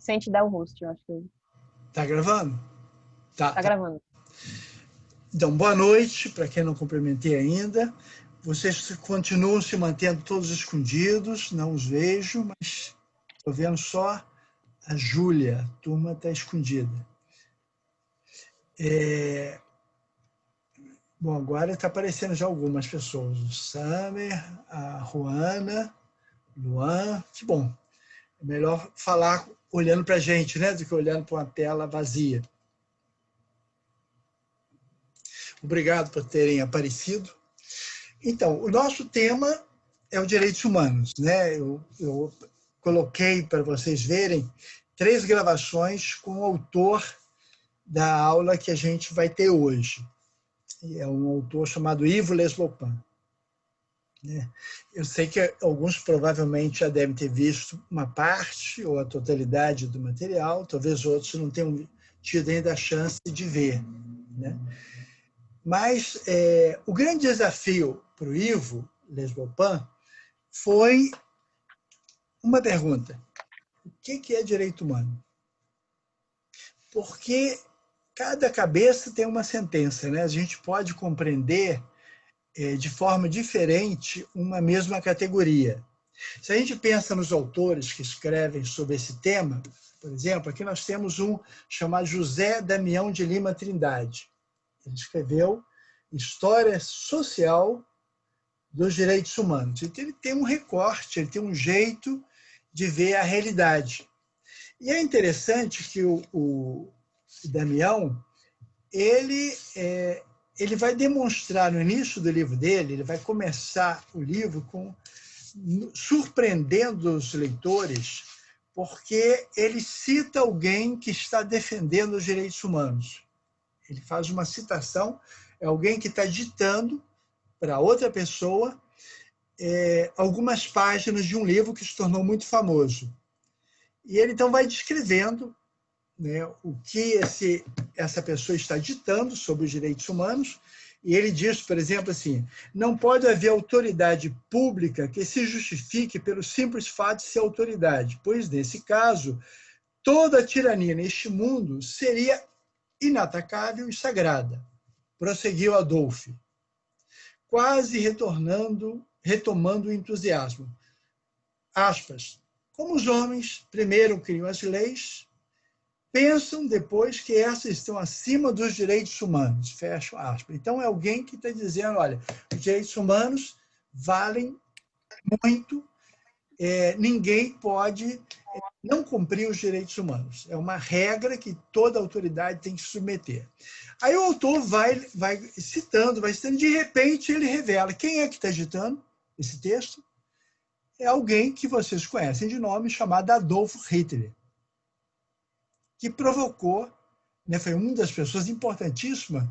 sem te dar o host, eu acho que... Tá gravando? Tá gravando. Então, boa noite, para quem não cumprimentei ainda. Vocês continuam se mantendo todos escondidos, não os vejo, mas estou vendo só a Júlia, a turma está escondida. Bom, agora está aparecendo já algumas pessoas. O Samer, a Juana, Luan. Que bom. É melhor falar olhando para a gente, né, do que olhando para uma tela vazia. Obrigado por terem aparecido. Então, o nosso tema é os direitos humanos, né? Eu coloquei para vocês verem 3 gravações com o autor da aula que a gente vai ter hoje. É um autor chamado Yves Leslopin. Eu sei que alguns provavelmente já devem ter visto uma parte ou a totalidade do material, talvez outros não tenham tido ainda a chance de ver, né? Mas o grande desafio para o Yves Leslopin foi uma pergunta: o que é direito humano? Porque cada cabeça tem uma sentença, né? A gente pode compreender de forma diferente uma mesma categoria. Se a gente pensa nos autores que escrevem sobre esse tema, por exemplo, aqui nós temos um chamado José Damião de Lima Trindade. Ele escreveu História Social dos Direitos Humanos. Então, ele tem um recorte, ele tem um jeito de ver a realidade. E é interessante que o Damião, ele vai demonstrar no início do livro dele, ele vai começar o livro surpreendendo os leitores, porque ele cita alguém que está defendendo os direitos humanos. Ele faz uma citação, é alguém que está ditando para outra pessoa algumas páginas de um livro que se tornou muito famoso. E ele, então, vai descrevendo, né, o que essa pessoa está ditando sobre os direitos humanos, e ele diz, por exemplo, assim: não pode haver autoridade pública que se justifique pelo simples fato de ser autoridade, pois, nesse caso, toda a tirania neste mundo seria inatacável e sagrada. Prosseguiu Adolphe, quase retomando o entusiasmo. Aspas. Como os homens primeiro criam as leis, pensam depois que essas estão acima dos direitos humanos. Fecha aspas. Então, é alguém que está dizendo: olha, os direitos humanos valem muito, ninguém pode não cumprir os direitos humanos. É uma regra que toda autoridade tem que se submeter. Aí o autor vai citando, de repente ele revela quem é que está ditando esse texto. É alguém que vocês conhecem de nome, chamado Adolf Hitler, que provocou, né, foi uma das pessoas importantíssimas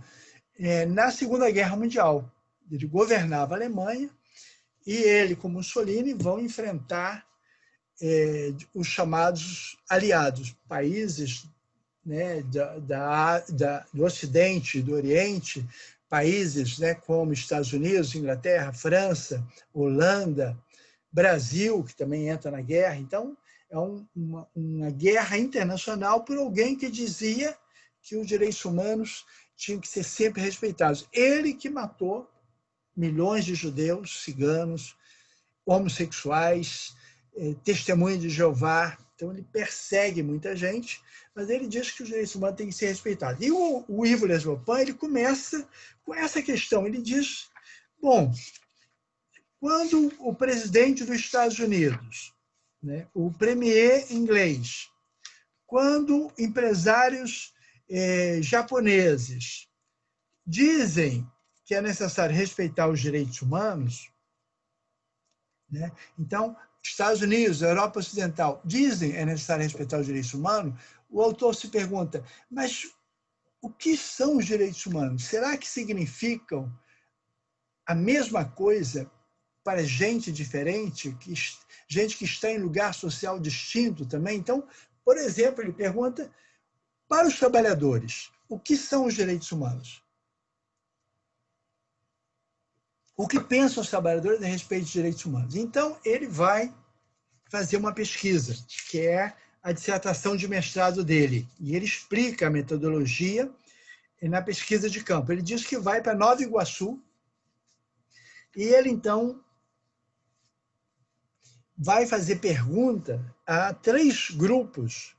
na Segunda Guerra Mundial. Ele governava a Alemanha e ele, com Mussolini, vão enfrentar os chamados aliados, países, né, do Ocidente, do Oriente, países, né, como Estados Unidos, Inglaterra, França, Holanda, Brasil, que também entra na guerra. Então, é uma guerra internacional por alguém que dizia que os direitos humanos tinham que ser sempre respeitados. Ele que matou milhões de judeus, ciganos, homossexuais, testemunhas de Jeová. Então, ele persegue muita gente, mas ele diz que os direitos humanos têm que ser respeitados. E o Yves Leslopin, ele começa com essa questão. Ele diz: bom, quando o presidente dos Estados Unidos, né, o premier inglês, quando empresários japoneses dizem que é necessário respeitar os direitos humanos, né, então, Estados Unidos, Europa Ocidental, dizem que é necessário respeitar os direitos humanos, o autor se pergunta: mas o que são os direitos humanos? Será que significam a mesma coisa para gente diferente, gente que está em lugar social distinto também? Então, por exemplo, ele pergunta para os trabalhadores: o que são os direitos humanos? O que pensam os trabalhadores a respeito dos direitos humanos? Então, ele vai fazer uma pesquisa, que é a dissertação de mestrado dele. E ele explica a metodologia na pesquisa de campo. Ele diz que vai para Nova Iguaçu e ele, então, vai fazer pergunta a 3 grupos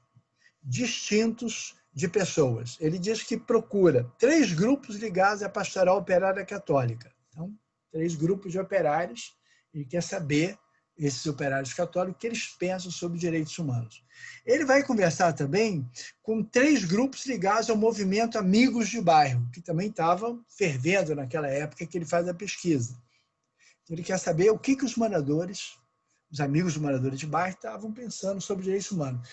distintos de pessoas. Ele diz que procura 3 grupos ligados à pastoral operária católica. Então, 3 grupos de operários. Ele quer saber, esses operários católicos, o que eles pensam sobre direitos humanos. Ele vai conversar também com 3 grupos ligados ao movimento Amigos de Bairro, que também estavam fervendo naquela época que ele faz a pesquisa. Ele quer saber o que os moradores, os amigos dos moradores de bairro, estavam pensando sobre direitos humanos.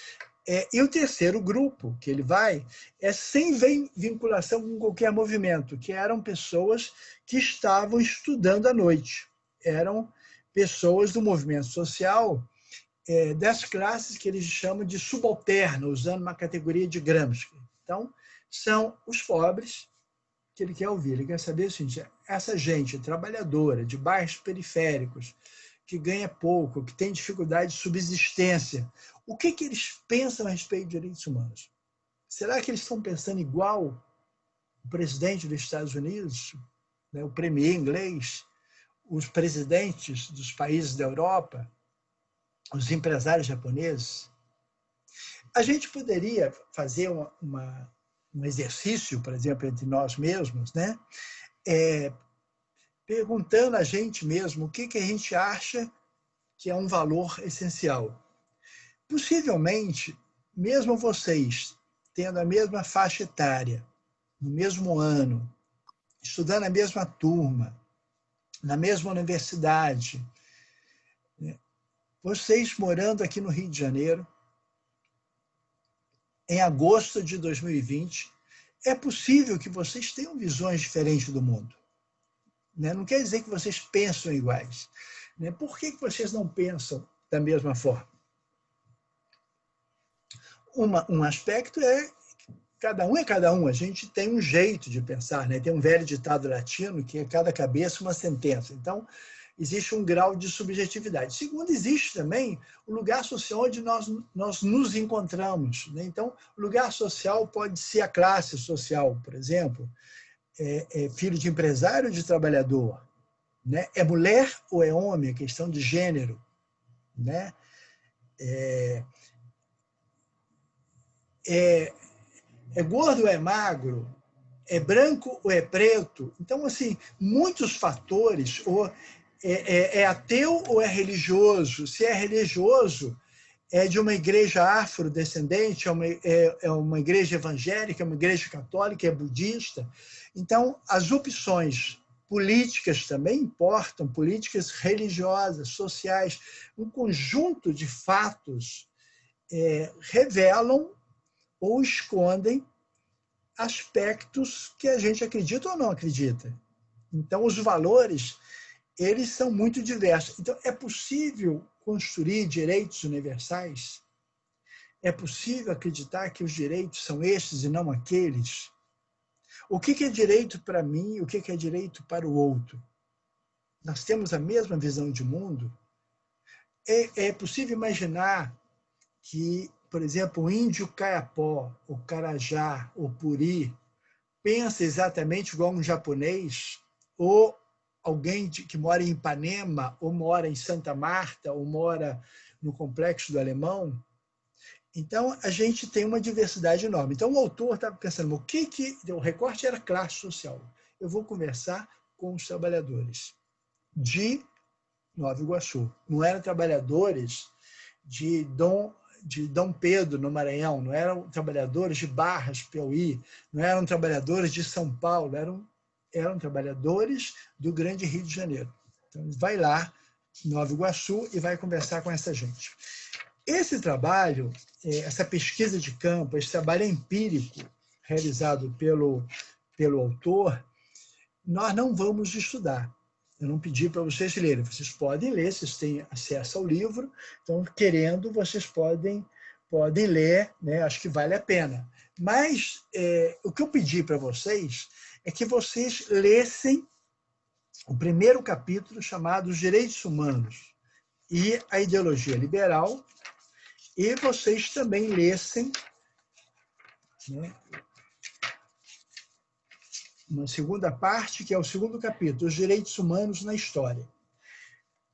E o terceiro grupo que ele vai é sem vinculação com qualquer movimento, que eram pessoas que estavam estudando à noite. Eram pessoas do movimento social, das classes que eles chamam de subalterno, usando uma categoria de Gramsci. Então, são os pobres que ele quer ouvir. Ele quer saber o seguinte: essa gente trabalhadora, de bairros periféricos, que ganha pouco, que tem dificuldade de subsistência, o que eles pensam a respeito de direitos humanos? Será que eles estão pensando igual o presidente dos Estados Unidos, né, o premier inglês, os presidentes dos países da Europa, os empresários japoneses? A gente poderia fazer um exercício, por exemplo, entre nós mesmos, né? Perguntando a gente mesmo o que a gente acha que é um valor essencial. Possivelmente, mesmo vocês tendo a mesma faixa etária, no mesmo ano, estudando na mesma turma, na mesma universidade, né? Vocês morando aqui no Rio de Janeiro, em agosto de 2020, é possível que vocês tenham visões diferentes do mundo. Né? Não quer dizer que vocês pensam iguais. Né? Por que vocês não pensam da mesma forma? Um aspecto é cada um é cada um. A gente tem um jeito de pensar. Né? Tem um velho ditado latino que é cada cabeça uma sentença. Então, existe um grau de subjetividade. Segundo, existe também o lugar social onde nós nos encontramos. Né? Então, o lugar social pode ser a classe social, por exemplo, filho de empresário ou de trabalhador, né? É mulher ou é homem, a questão de gênero, né? É gordo ou é magro, é branco ou é preto. Então, assim, muitos fatores. Ou é ateu ou é religioso? Se é religioso, é de uma igreja afrodescendente, é uma igreja evangélica, é uma igreja católica, é budista. Então, as opções políticas também importam, políticas religiosas, sociais. Um conjunto de fatos revelam ou escondem aspectos que a gente acredita ou não acredita. Então, os valores, eles são muito diversos. Então, é possível construir direitos universais? É possível acreditar que os direitos são estes e não aqueles? O que é direito para mim e o que é direito para o outro? Nós temos a mesma visão de mundo? É possível imaginar que, por exemplo, o índio caiapó, o carajá, o puri, pensa exatamente igual um japonês, ou alguém que mora em Ipanema, ou mora em Santa Marta, ou mora no Complexo do Alemão? Então, a gente tem uma diversidade enorme. Então, o autor estava pensando, o recorte era classe social. Eu vou conversar com os trabalhadores de Nova Iguaçu. Não eram trabalhadores de Dom Pedro, no Maranhão, não eram trabalhadores de Barras, Piauí, não eram trabalhadores de São Paulo, eram trabalhadores do grande Rio de Janeiro. Então, ele vai lá, Nova Iguaçu, e vai conversar com essa gente. Esse trabalho, essa pesquisa de campo, esse trabalho empírico realizado pelo autor, nós não vamos estudar. Eu não pedi para vocês lerem. Vocês podem ler, vocês têm acesso ao livro. Então, querendo, vocês podem ler, né? Acho que vale a pena. Mas o que eu pedi para vocês é que vocês lessem o primeiro capítulo chamado Os Direitos Humanos e a Ideologia Liberal, e vocês também lessem, né, uma segunda parte, que é o segundo capítulo, Os Direitos Humanos na História.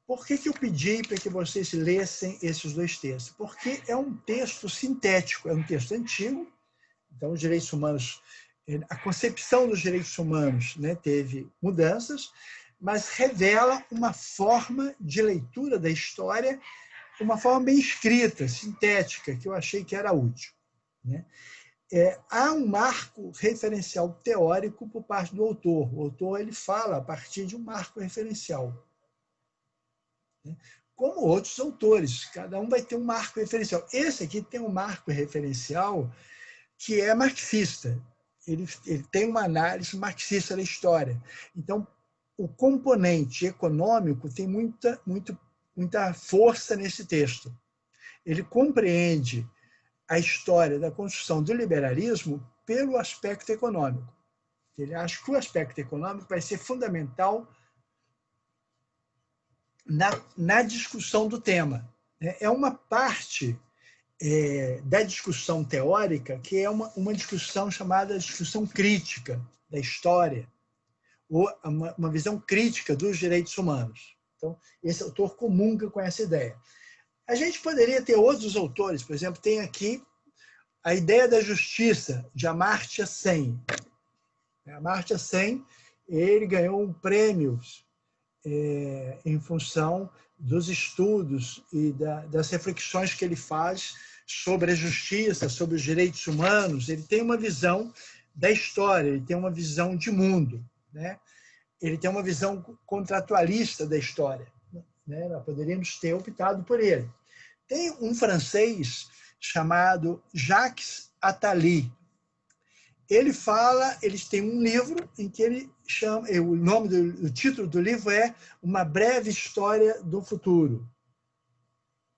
Por que eu pedi para que vocês lessem esses dois textos? Porque é um texto sintético, é um texto antigo. Então, os direitos humanos, a concepção dos direitos humanos, né, teve mudanças, mas revela uma forma de leitura da história, uma forma bem escrita, sintética, que eu achei que era útil, né? Há um marco referencial teórico por parte do autor. O autor ele fala a partir de um marco referencial, né? Como outros autores, cada um vai ter um marco referencial. Esse aqui tem um marco referencial que é marxista. Ele tem uma análise marxista da história. Então, o componente econômico tem muita força nesse texto. Ele compreende a história da construção do liberalismo pelo aspecto econômico. Ele acha que o aspecto econômico vai ser fundamental na discussão do tema. É uma parte da discussão teórica que é uma discussão chamada discussão crítica da história, ou uma visão crítica dos direitos humanos. Então, esse autor comunga com essa ideia. A gente poderia ter outros autores, por exemplo, tem aqui a ideia da justiça, de Amartya Sen. Amartya Sen, ele ganhou um prêmio em função dos estudos e das reflexões que ele faz sobre a justiça, sobre os direitos humanos. Ele tem uma visão da história, ele tem uma visão de mundo, né? Ele tem uma visão contratualista da história, né? Nós poderíamos ter optado por ele. Tem um francês chamado Jacques Attali. Eles têm um livro em que ele chama, o título do livro é Uma Breve História do Futuro.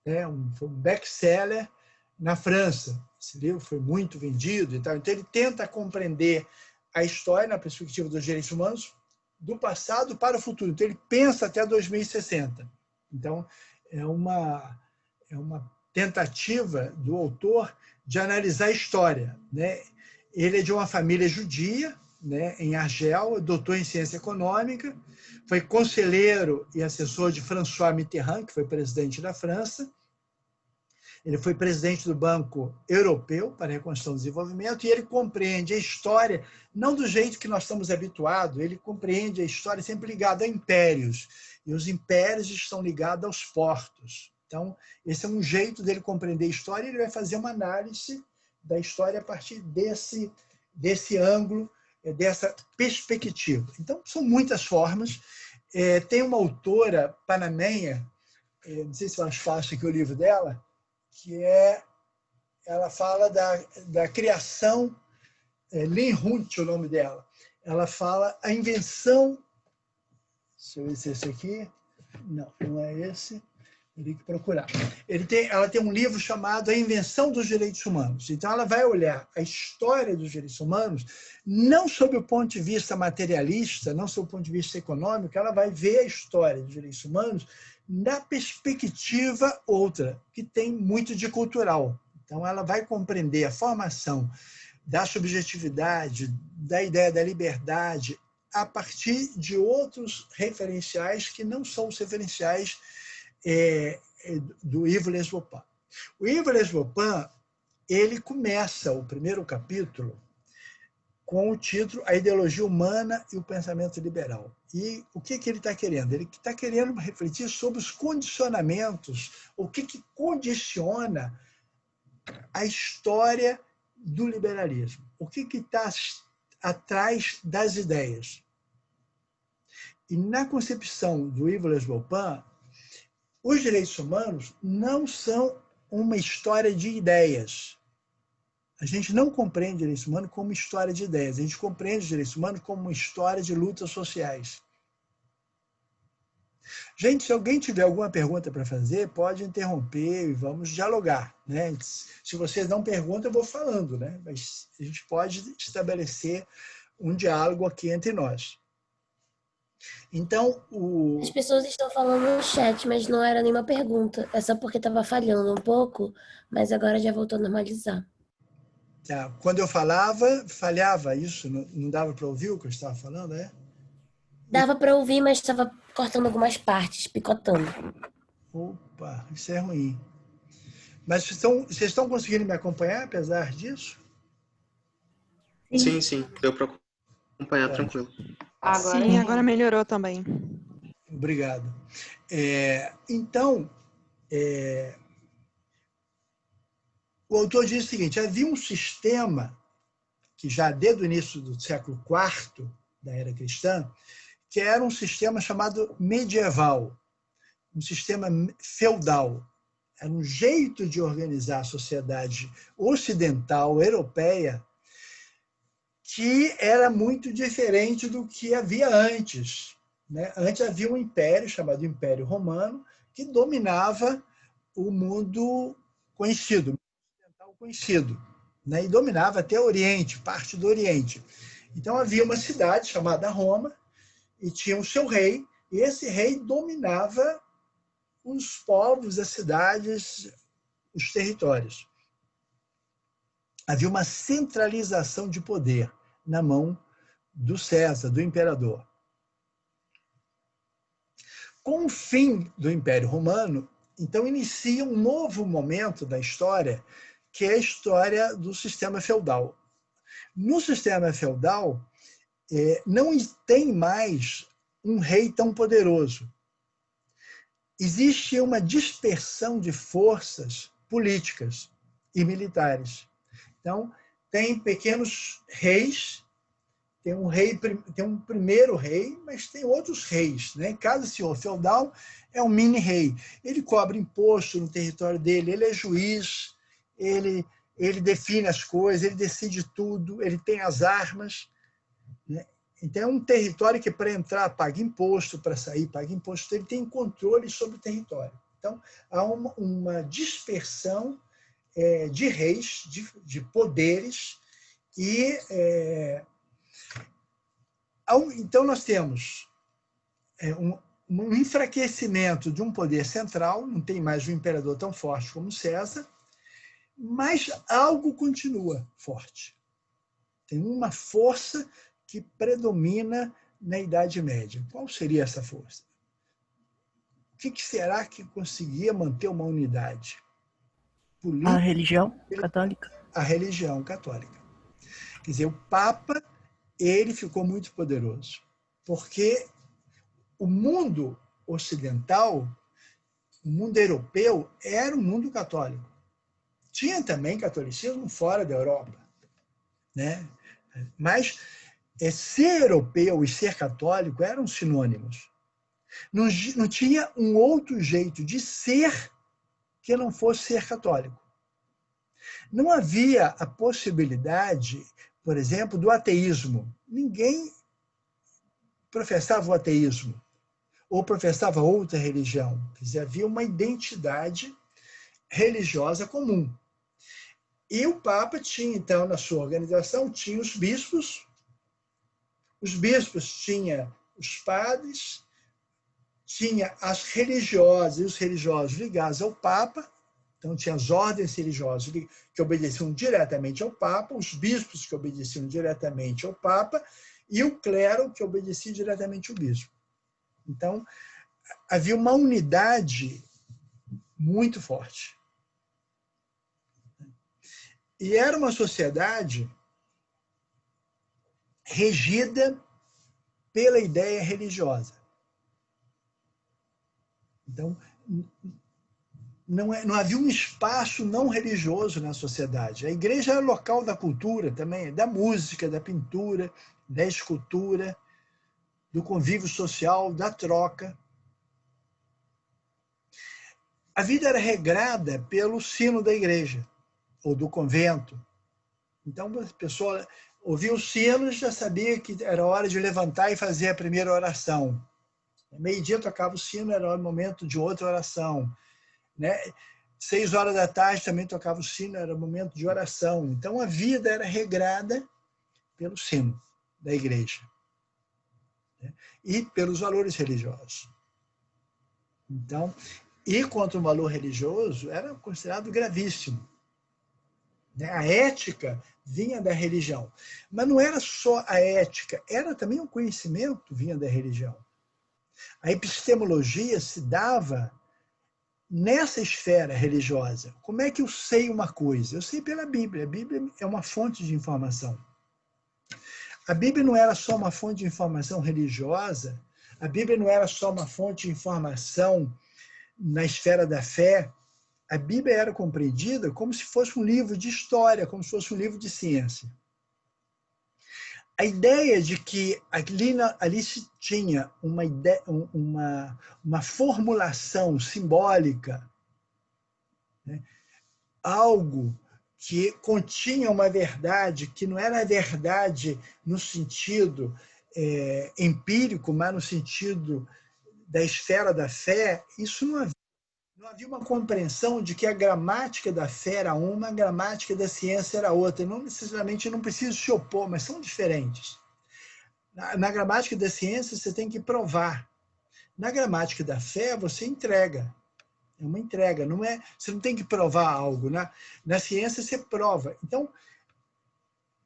É um best-seller na França. Esse livro foi muito vendido e tal. Então ele tenta compreender a história na perspectiva dos direitos humanos do passado para o futuro. Então ele pensa até 2060. Então é uma tentativa do autor de analisar a história, né? Ele é de uma família judia, né, em Argel, doutor em ciência econômica, foi conselheiro e assessor de François Mitterrand, que foi presidente da França. Ele foi presidente do Banco Europeu para a Reconstrução e Desenvolvimento, e ele compreende a história não do jeito que nós estamos habituados, ele compreende a história sempre ligada a impérios, e os impérios estão ligados aos portos. Então, esse é um jeito dele compreender a história, e ele vai fazer uma análise da história a partir desse ângulo, dessa perspectiva. Então, são muitas formas. Tem uma autora panamenha, não sei se eu acho fácil aqui o livro dela, que ela fala da criação, Lynn Hunt é o nome dela, ela fala a invenção, deixa eu ver se é esse aqui, não é esse, teria que procurar. Ela tem um livro chamado A Invenção dos Direitos Humanos. Então, ela vai olhar a história dos direitos humanos não sob o ponto de vista materialista, não sob o ponto de vista econômico, ela vai ver a história dos direitos humanos na perspectiva outra, que tem muito de cultural. Então, ela vai compreender a formação da subjetividade, da ideia da liberdade, a partir de outros referenciais que não são os referenciais do Yves Le Vauban. O Yves Le Vauban, ele começa o primeiro capítulo com o título A Ideologia Humana e o Pensamento Liberal. E o que ele está querendo? Ele está querendo refletir sobre os condicionamentos, o que condiciona a história do liberalismo, o que está atrás das ideias. E na concepção do Yves Le Vauban, os direitos humanos não são uma história de ideias. A gente não compreende direitos humanos como história de ideias. A gente compreende os direitos humanos como uma história de lutas sociais. Gente, se alguém tiver alguma pergunta para fazer, pode interromper e vamos dialogar, né? Se vocês não perguntam, eu vou falando, né? Mas a gente pode estabelecer um diálogo aqui entre nós. Então, As pessoas estão falando no chat, mas não era nenhuma pergunta. É só porque estava falhando um pouco, mas agora já voltou a normalizar. quando eu falava, falhava isso, não dava para ouvir o que eu estava falando, é? Dava para ouvir, mas estava cortando algumas partes, picotando. Opa, isso é ruim. Mas vocês estão conseguindo me acompanhar apesar disso? Sim, sim, deu para acompanhar tranquilo. Agora Sim, agora melhorou também. Obrigado. Então, o autor diz o seguinte: havia um sistema que já desde o início do século IV da era cristã, que era um sistema chamado medieval, um sistema feudal. Era um jeito de organizar a sociedade ocidental, europeia, que era muito diferente do que havia antes. Né? Antes havia um império chamado Império Romano, que dominava o mundo conhecido, né? E dominava até o Oriente, parte do Oriente. Então havia uma cidade chamada Roma, e tinha o seu rei, e esse rei dominava os povos, as cidades, os territórios. Havia uma centralização de poder na mão do César, do imperador. Com o fim do Império Romano, então inicia um novo momento da história, que é a história do sistema feudal. No sistema feudal, não tem mais um rei tão poderoso. Existe uma dispersão de forças políticas e militares. Então, tem pequenos reis, tem um primeiro rei, mas tem outros reis. Né? Cada senhor feudal é um mini-rei. Ele cobra imposto no território dele, ele é juiz, ele define as coisas, ele decide tudo, ele tem as armas. Né? Então, é um território que, para entrar, paga imposto, para sair, paga imposto. Ele tem controle sobre o território. Então, há uma dispersão de reis, de poderes, e então nós temos um enfraquecimento de um poder central, não tem mais um imperador tão forte como César, mas algo continua forte. Tem uma força que predomina na Idade Média. Qual seria essa força? O que será que conseguia manter uma unidade política? A religião católica. A religião católica. Quer dizer, o Papa, ele ficou muito poderoso, porque o mundo ocidental, o mundo europeu, era um mundo católico. Tinha também catolicismo fora da Europa, né? Mas ser europeu e ser católico eram sinônimos. Não tinha um outro jeito de ser que não fosse ser católico. Não havia a possibilidade, por exemplo, do ateísmo. Ninguém professava o ateísmo ou professava outra religião. Quer dizer, havia uma identidade religiosa comum. E o Papa tinha, então, na sua organização, tinha os bispos tinham os padres, tinha as religiosas e os religiosos ligados ao Papa, então tinha as ordens religiosas que obedeciam diretamente ao Papa, os bispos que obedeciam diretamente ao Papa e o clero que obedecia diretamente ao bispo. Então, havia uma unidade muito forte. E era uma sociedade regida pela ideia religiosa. Então, não havia um espaço não religioso na sociedade. A igreja era local da cultura também, da música, da pintura, da escultura, do convívio social, da troca. A vida era regrada pelo sino da igreja, ou do convento. Então, a pessoa ouvia o sino e já sabia que era hora de levantar e fazer a primeira oração. Meio-dia tocava o sino, era o momento de outra oração. Né? 6 horas da tarde também tocava o sino, era o momento de oração. Então, a vida era regrada pelo sino da igreja. né? E pelos valores religiosos. Então, ir contra um valor religioso era considerado gravíssimo, né? A ética vinha da religião. Mas não era só a ética, era também o conhecimento vinha da religião. A epistemologia se dava nessa esfera religiosa. Como é que eu sei uma coisa? Eu sei pela Bíblia. A Bíblia é uma fonte de informação. A Bíblia não era só uma fonte de informação religiosa, a Bíblia não era só uma fonte de informação na esfera da fé. A Bíblia era compreendida como se fosse um livro de história, como se fosse um livro de ciência. A ideia de que ali se tinha uma formulação simbólica, né? Algo que continha uma verdade que não era a verdade no sentido empírico, mas no sentido da esfera da fé, isso não havia. Não havia uma compreensão de que a gramática da fé era uma, a gramática da ciência era outra. Não necessariamente, não precisa se opor, mas são diferentes. Na gramática da ciência, você tem que provar. Na gramática da fé, você entrega. É uma entrega. Não é, você não tem que provar algo. Na ciência, você prova. Então,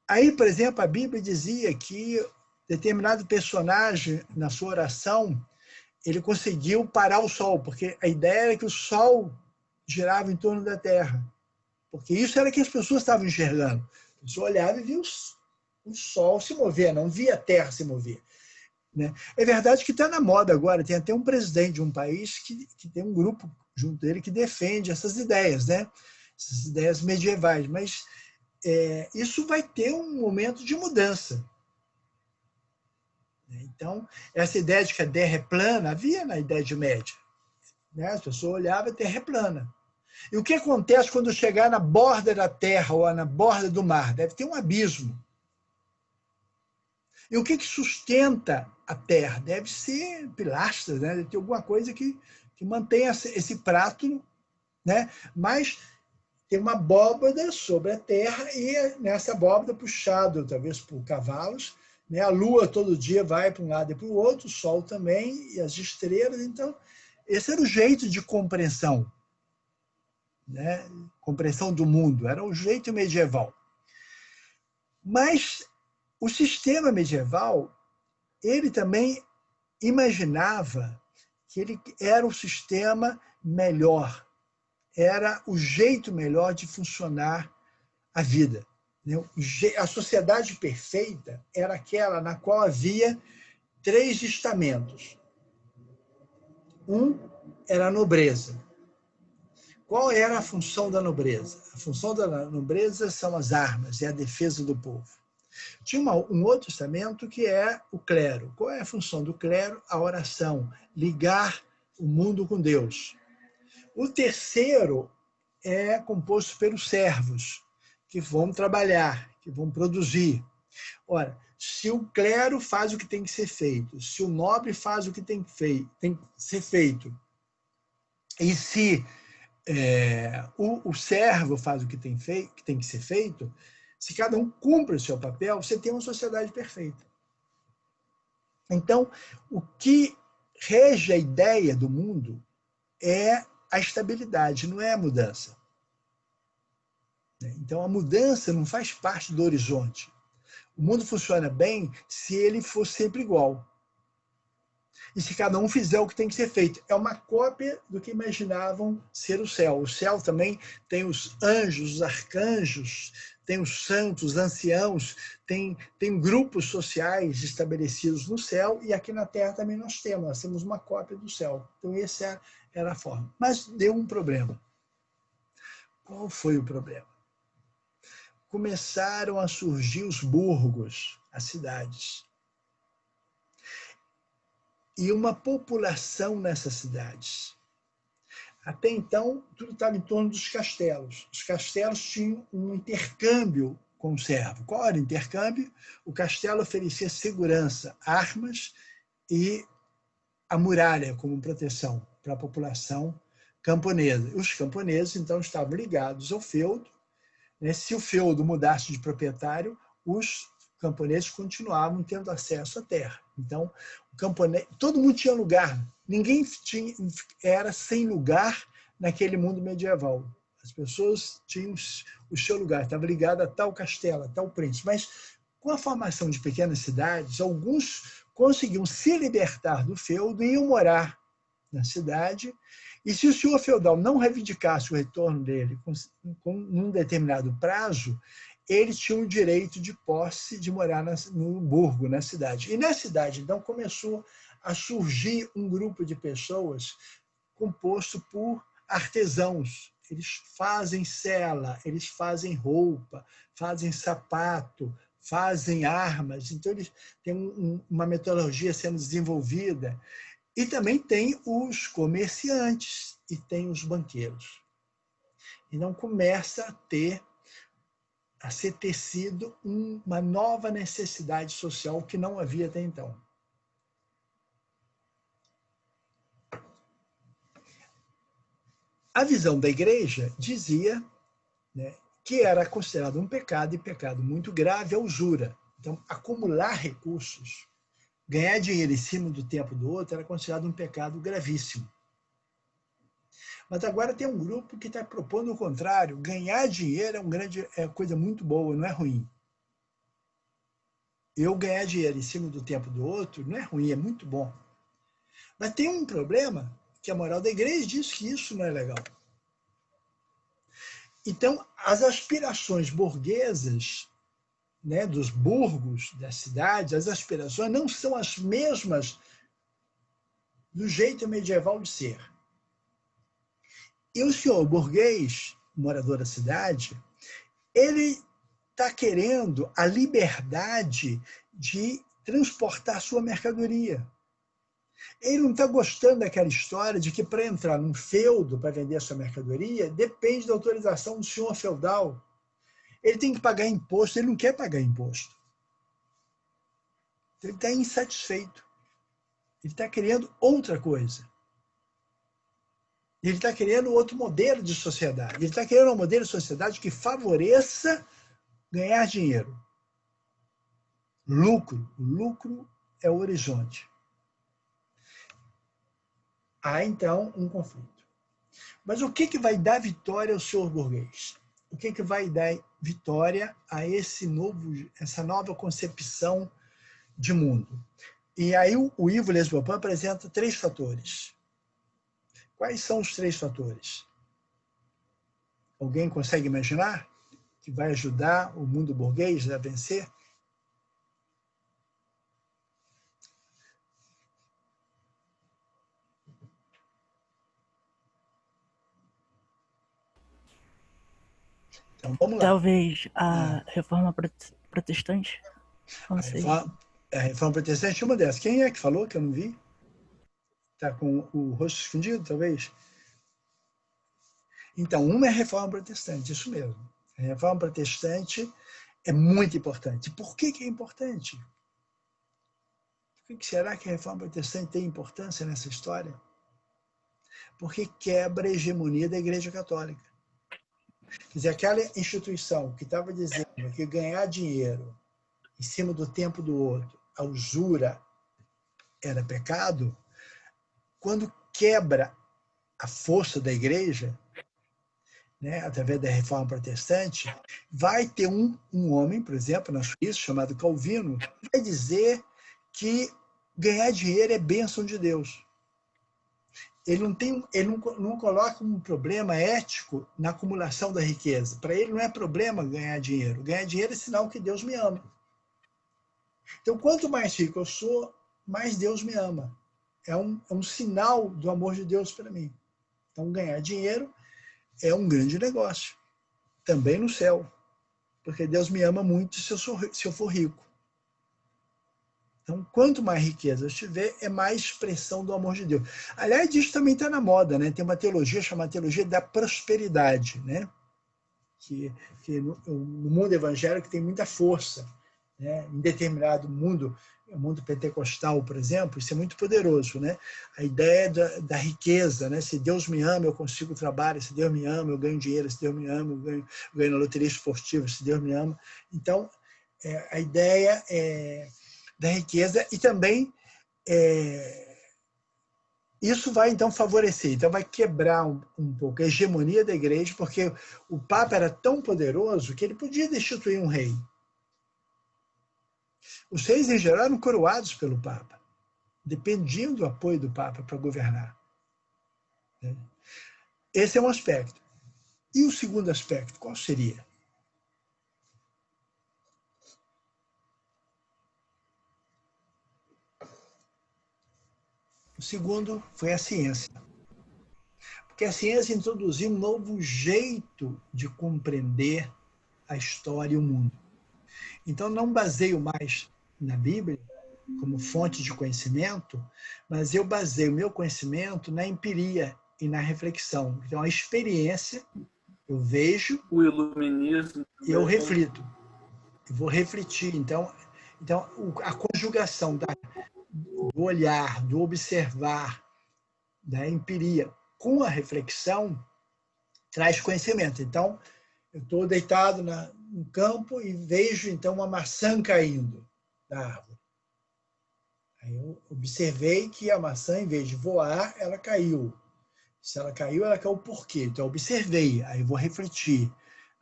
aí, por exemplo, a Bíblia dizia que determinado personagem, na sua oração, ele conseguiu parar o Sol, porque a ideia era que o Sol girava em torno da Terra. Porque isso era que as pessoas estavam enxergando. A pessoa olhava e via o Sol se mover, não via a Terra se mover. Né? É verdade que está na moda agora, tem até um presidente de um país que tem um grupo junto dele que defende essas ideias, né? Essas ideias medievais, mas isso vai ter um momento de mudança. Então, essa ideia de que a Terra é plana havia na Idade Média. Né? As pessoas olhavam e a Terra é plana. E o que acontece quando chegar na borda da Terra ou na borda do mar? Deve ter um abismo. E o que sustenta a Terra? Deve ser pilastras, né? Deve ter alguma coisa que mantenha esse prato, né? Mas tem uma abóbada sobre a Terra e nessa abóbada puxado, talvez por cavalos, né? A Lua todo dia vai para um lado e para o outro, o Sol também, e as estrelas. Então, esse era o jeito de compreensão, né? Compreensão do mundo, era o jeito medieval. Mas o sistema medieval, ele também imaginava que ele era o sistema melhor, era o jeito melhor de funcionar a vida. A sociedade perfeita era aquela na qual havia 3 estamentos. Um era a nobreza. Qual era a função da nobreza? A função da nobreza são as armas, é a defesa do povo. Tinha um outro estamento que é o clero. Qual é a função do clero? A oração, ligar o mundo com Deus. O terceiro é composto pelos servos, que vão trabalhar, que vão produzir. Ora, se o clero faz o que tem que ser feito, se o nobre faz o que tem que ser feito, e se o servo faz o que tem que ser feito, se cada um cumpre o seu papel, você tem uma sociedade perfeita. Então, o que rege a ideia do mundo é a estabilidade, não é a mudança. Então, a mudança não faz parte do horizonte. O mundo funciona bem se ele for sempre igual. E se cada um fizer o que tem que ser feito. É uma cópia do que imaginavam ser o céu. O céu também tem os anjos, os arcanjos, tem os santos, os anciãos, tem grupos sociais estabelecidos no céu, e aqui na Terra também nós temos uma cópia do céu. Então, essa era a forma. Mas deu um problema. Qual foi o problema? Começaram a surgir os burgos, as cidades. E uma população nessas cidades. Até então, tudo estava em torno dos castelos. Os castelos tinham um intercâmbio com o servo. Qual era o intercâmbio? O castelo oferecia segurança, armas e a muralha como proteção para a população camponesa. Os camponeses, então, estavam ligados ao feudo. Se o feudo mudasse de proprietário, os camponeses continuavam tendo acesso à terra. Então, o camponês, todo mundo tinha lugar. Ninguém era sem lugar naquele mundo medieval. As pessoas tinham o seu lugar, estava ligado a tal castelo, a tal príncipe. Mas, com a formação de pequenas cidades, alguns conseguiam se libertar do feudo e iam morar na cidade. E se o senhor feudal não reivindicasse o retorno dele num determinado prazo, eles tinham o direito de posse de morar no burgo, na cidade. E na cidade, então, começou a surgir um grupo de pessoas composto por artesãos. Eles fazem sela, eles fazem roupa, fazem sapato, fazem armas. Então, eles têm uma metodologia sendo desenvolvida. E também tem os comerciantes e tem os banqueiros. Então, começa a ser tecido uma nova necessidade social que não havia até então. A visão da igreja dizia, né, que era considerado um pecado, e pecado muito grave, a usura. Então, acumular recursos, ganhar dinheiro em cima do tempo do outro, era considerado um pecado gravíssimo. Mas agora tem um grupo que está propondo o contrário. Ganhar dinheiro é coisa muito boa, não é ruim. Eu ganhar dinheiro em cima do tempo do outro não é ruim, é muito bom. Mas tem um problema, que a moral da igreja diz que isso não é legal. Então, as aspirações burguesas, né, dos burgos, das cidades, as aspirações não são as mesmas do jeito medieval de ser. E o senhor burguês, morador da cidade, ele está querendo a liberdade de transportar sua mercadoria. Ele não está gostando daquela história de que para entrar num feudo, para vender a sua mercadoria, depende da autorização do senhor feudal. Ele tem que pagar imposto, ele não quer pagar imposto. Ele está insatisfeito. Ele está querendo outra coisa. Ele está querendo outro modelo de sociedade. Ele está querendo um modelo de sociedade que favoreça ganhar dinheiro. Lucro. O lucro é o horizonte. Há, então, um conflito. Mas o que vai dar vitória ao senhor burguês? O que vai dar vitória a essa nova concepção de mundo? E aí o Ivo Lesbopin apresenta 3 fatores. Quais são os 3 fatores? Alguém consegue imaginar que vai ajudar o mundo burguês a vencer? Então, vamos lá. Talvez a reforma protestante. Não sei. A reforma protestante é uma dessas. Quem é que falou que eu não vi? Está com o rosto escondido, talvez? Então, uma é a reforma protestante, isso mesmo. A reforma protestante é muito importante. Por que é importante? Por que será que a reforma protestante tem importância nessa história? Porque quebra a hegemonia da Igreja Católica. Quer dizer, aquela instituição que estava dizendo que ganhar dinheiro em cima do tempo do outro, a usura, era pecado, quando quebra a força da Igreja, né, através da reforma protestante, vai ter um homem, por exemplo, na Suíça, chamado Calvino, que vai dizer que ganhar dinheiro é bênção de Deus. Ele não coloca um problema ético na acumulação da riqueza. Para ele não é problema ganhar dinheiro. Ganhar dinheiro é sinal que Deus me ama. Então, quanto mais rico eu sou, mais Deus me ama. É um sinal do amor de Deus para mim. Então, ganhar dinheiro é um grande negócio. Também no céu. Porque Deus me ama muito se eu for rico. Então, quanto mais riqueza eu tiver, é mais expressão do amor de Deus. Aliás, isso também está na moda, né? Tem uma teologia chamada teologia da prosperidade, né? Que no mundo evangélico tem muita força, né? Em determinado mundo, o mundo pentecostal, por exemplo, isso é muito poderoso, né? A ideia da riqueza, né? Se Deus me ama, eu consigo trabalho. Se Deus me ama, eu ganho dinheiro. Se Deus me ama, eu ganho na loteria esportiva. Se Deus me ama. Então, a ideia é da riqueza e também isso vai então favorecer, então vai quebrar um pouco a hegemonia da igreja, porque o Papa era tão poderoso que ele podia destituir um rei. Os reis, em geral, eram coroados pelo Papa, dependiam do apoio do Papa para governar. Esse é um aspecto. E o segundo aspecto, qual seria? O segundo foi a ciência. Porque a ciência introduziu um novo jeito de compreender a história e o mundo. Então, não baseio mais na Bíblia como fonte de conhecimento, mas eu baseio o meu conhecimento na empiria e na reflexão. Então, a experiência, eu vejo, o iluminismo e eu reflito. Eu vou refletir. Então a conjugação do olhar, do observar, da empiria com a reflexão traz conhecimento. Então, eu estou deitado no campo e vejo, então, uma maçã caindo da árvore. Aí eu observei que a maçã, em vez de voar, ela caiu. Se ela caiu por quê? Então, eu observei, aí eu vou refletir.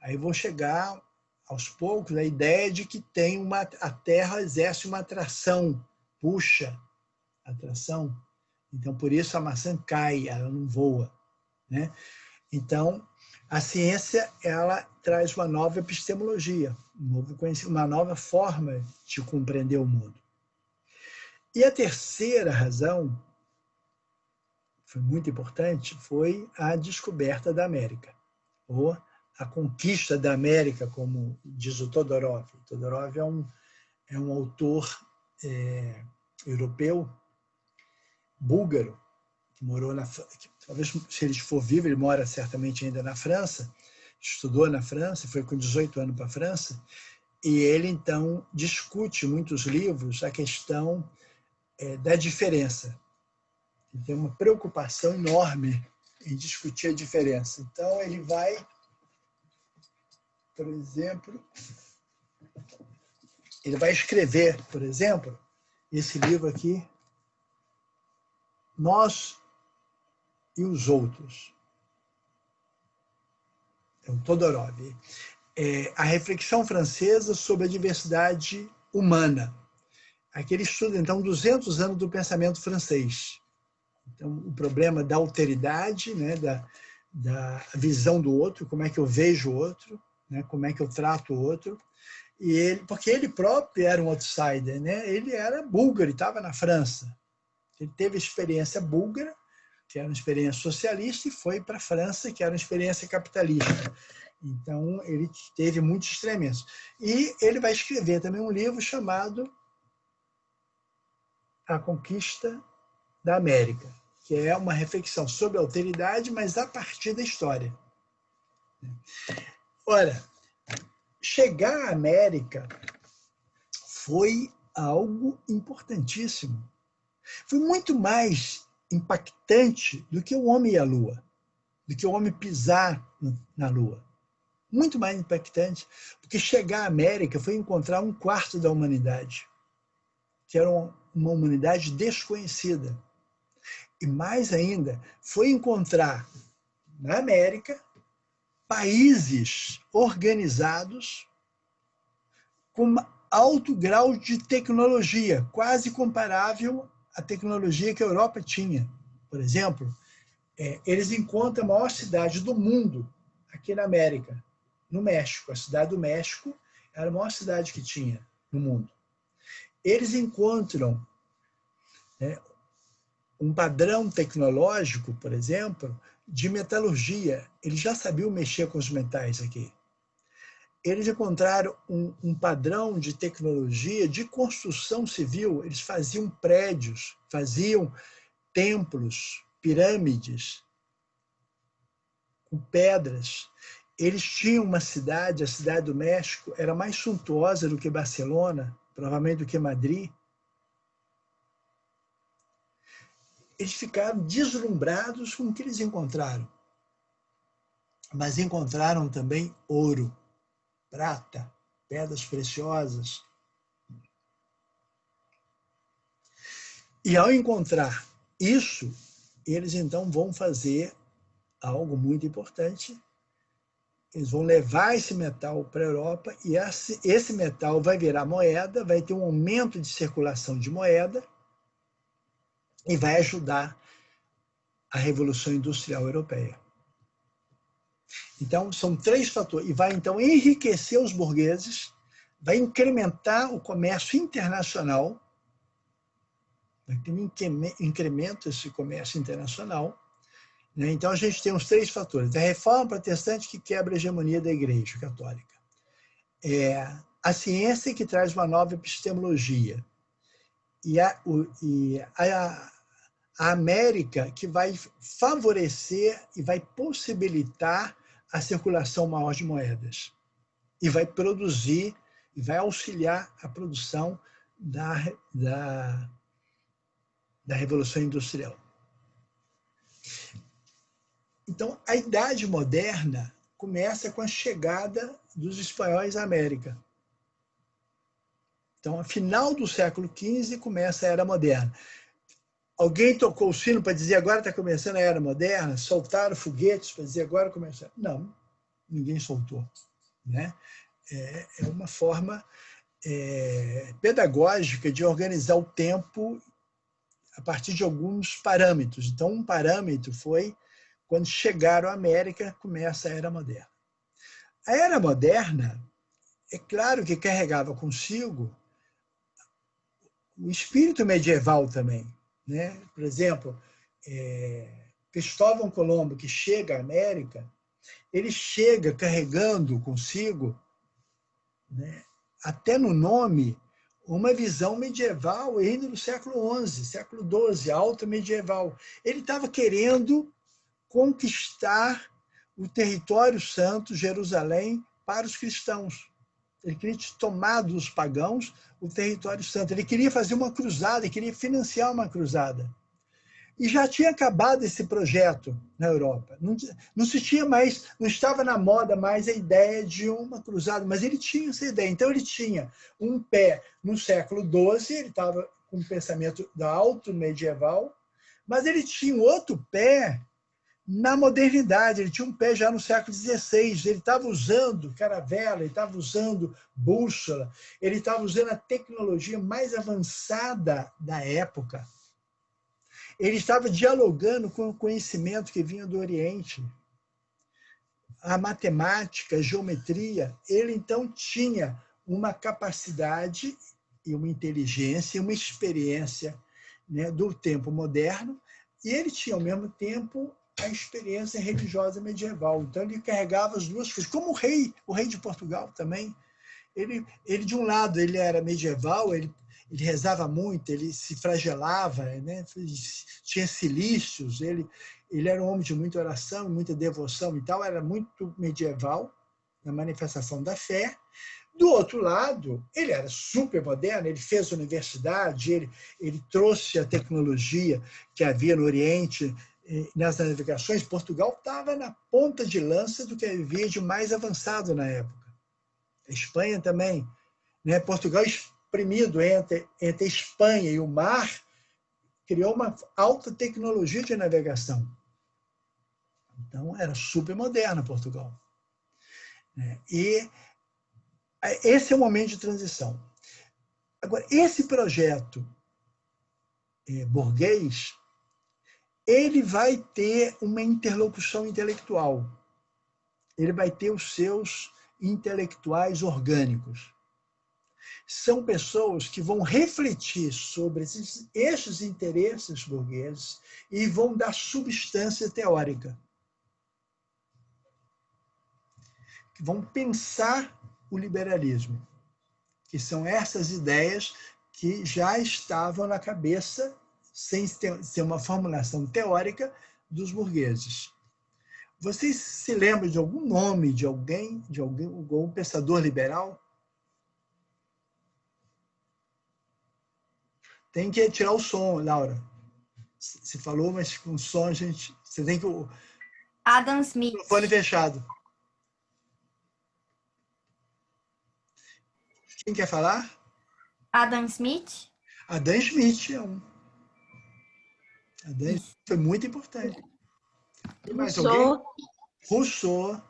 Aí eu vou chegar, aos poucos, à ideia de que a Terra exerce uma atração, puxa, atração. Então, por isso a maçã cai, ela não voa, né? Então, a ciência, ela traz uma nova epistemologia, uma nova forma de compreender o mundo. E a terceira razão, foi muito importante, foi a descoberta da América, ou a conquista da América, como diz o Todorov. Todorov é um autor europeu, búlgaro, que morou talvez, se ele for vivo, ele mora certamente ainda na França, estudou na França, foi com 18 anos para a França, e ele, então, discute em muitos livros a questão da diferença. Ele tem uma preocupação enorme em discutir a diferença. Então, ele vai, por exemplo, ele vai escrever, por exemplo, esse livro aqui, Nós e os Outros. É o Todorov. A reflexão francesa sobre a diversidade humana. Aqui ele estuda, então, 200 anos do pensamento francês. Então, o problema da alteridade, né, da visão do outro, como é que eu vejo o outro, né, como é que eu trato o outro. Porque ele próprio era um outsider, né? Ele era búlgaro, estava na França. Ele teve experiência búlgara, que era uma experiência socialista, e foi para a França, que era uma experiência capitalista. Então, ele teve muitos estrementos. E ele vai escrever também um livro chamado A Conquista da América, que é uma reflexão sobre a alteridade, mas a partir da história. Ora, chegar à América foi algo importantíssimo. Foi muito mais impactante do que o homem ir à Lua, do que o homem pisar na Lua. Muito mais impactante, porque chegar à América foi encontrar um quarto da humanidade, que era uma humanidade desconhecida. E mais ainda, foi encontrar na América países organizados com alto grau de tecnologia, quase comparável à tecnologia que a Europa tinha. Por exemplo, eles encontram a maior cidade do mundo aqui na América, no México. A cidade do México era a maior cidade que tinha no mundo. Eles encontram um padrão tecnológico, por exemplo, de metalurgia. Eles já sabiam mexer com os metais aqui. Eles encontraram um padrão de tecnologia de construção civil. Eles faziam prédios, faziam templos, pirâmides, com pedras. Eles tinham uma cidade, a cidade do México, era mais suntuosa do que Barcelona, provavelmente do que Madrid. Eles ficaram deslumbrados com o que eles encontraram. Mas encontraram também ouro, prata, pedras preciosas. E ao encontrar isso, eles então vão fazer algo muito importante. Eles vão levar esse metal para a Europa e esse metal vai virar moeda, vai ter um aumento de circulação de moeda e vai ajudar a Revolução Industrial Europeia. Então, são 3 fatores. E vai, então, enriquecer os burgueses, vai incrementar o comércio internacional, vai ter um incremento desse comércio internacional. Então, a gente tem os 3 fatores. A reforma protestante que quebra a hegemonia da Igreja Católica. A ciência que traz uma nova epistemologia. E a América que vai favorecer e vai possibilitar a circulação maior de moedas. E vai produzir, e vai auxiliar a produção da Revolução Industrial. Então, a Idade Moderna começa com a chegada dos espanhóis à América. Então, no final do século XV, começa a Era Moderna. Alguém tocou o sino para dizer agora está começando a Era Moderna? Soltaram foguetes para dizer agora começa? Não, ninguém soltou. Né? É uma forma pedagógica de organizar o tempo a partir de alguns parâmetros. Então, um parâmetro foi quando chegaram à América, começa a Era Moderna. A Era Moderna, é claro que carregava consigo o espírito medieval também. Né? Por exemplo, Cristóvão Colombo, que chega à América, ele chega carregando consigo, né, até no nome, uma visão medieval ainda do século XI, século XII, alto medieval. Ele estava querendo conquistar o território santo, Jerusalém, para os cristãos. Ele queria tomar dos pagãos o território santo. Ele queria fazer uma cruzada, ele queria financiar uma cruzada. E já tinha acabado esse projeto na Europa. Não se tinha mais, não estava na moda mais a ideia de uma cruzada, mas ele tinha essa ideia. Então ele tinha um pé no século XII, ele estava com um pensamento da alto medieval, mas ele tinha um outro pé na modernidade, ele tinha um pé já no século XVI, ele estava usando caravela, ele estava usando bússola, ele estava usando a tecnologia mais avançada da época. Ele estava dialogando com o conhecimento que vinha do Oriente. A matemática, a geometria, ele então tinha uma capacidade e uma inteligência, uma experiência, né, do tempo moderno, e ele tinha, ao mesmo tempo, a experiência religiosa medieval. Então, ele carregava as duas coisas. Como o rei de Portugal também, ele de um lado, ele era medieval, ele rezava muito, ele se flagelava, né? Tinha cilícios, ele era um homem de muita oração, muita devoção e tal, era muito medieval na manifestação da fé. Do outro lado, ele era super moderno, ele fez universidade, ele trouxe a tecnologia que havia no Oriente, nas navegações. Portugal estava na ponta de lança do que havia de mais avançado na época. A Espanha também. Né? Portugal, espremido entre a Espanha e o mar, criou uma alta tecnologia de navegação. Então, era super moderna Portugal. E esse é o momento de transição. Agora, esse projeto burguês, ele vai ter uma interlocução intelectual. Ele vai ter os seus intelectuais orgânicos. São pessoas que vão refletir sobre esses interesses burgueses e vão dar substância teórica. Que vão pensar o liberalismo, que são essas ideias que já estavam na cabeça, sem ser uma formulação teórica, dos burgueses. Vocês se lembram de algum nome de algum pensador liberal? Tem que tirar o som, Laura. Você falou, mas com som a gente... Você tem que... Adam Smith. Microfone fechado. Quem quer falar? Adam Smith. Adam Smith é um. Adam foi muito importante. Tem mais alguém? Rousseau.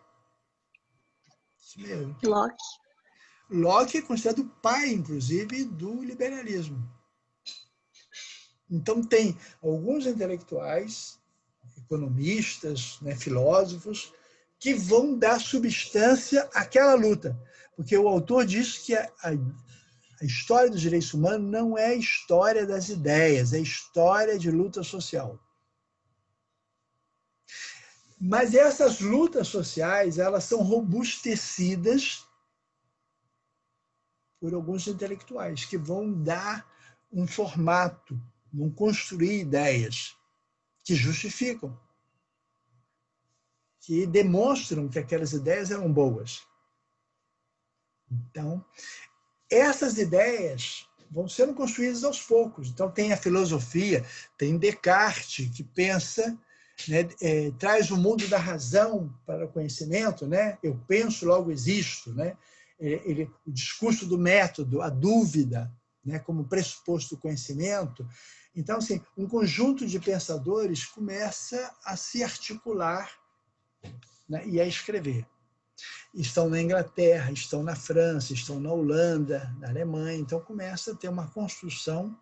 Isso mesmo. Locke. Locke é considerado o pai, inclusive, do liberalismo. Então, tem alguns intelectuais, economistas, né, filósofos, que vão dar substância àquela luta. Porque o autor diz que a história dos direitos humanos não é a história das ideias, é a história de luta social. Mas essas lutas sociais, elas são robustecidas por alguns intelectuais que vão dar um formato, vão construir ideias que justificam, que demonstram que aquelas ideias eram boas. Então, essas ideias vão sendo construídas aos poucos. Então, tem a filosofia, tem Descartes, que pensa, né, traz o mundo da razão para o conhecimento, né? Eu penso, logo existo, né? O discurso do método, a dúvida, né, como pressuposto do conhecimento. Então, assim, um conjunto de pensadores começa a se articular, né, e a escrever. Estão na Inglaterra, estão na França, estão na Holanda, na Alemanha. Então, começa a ter uma construção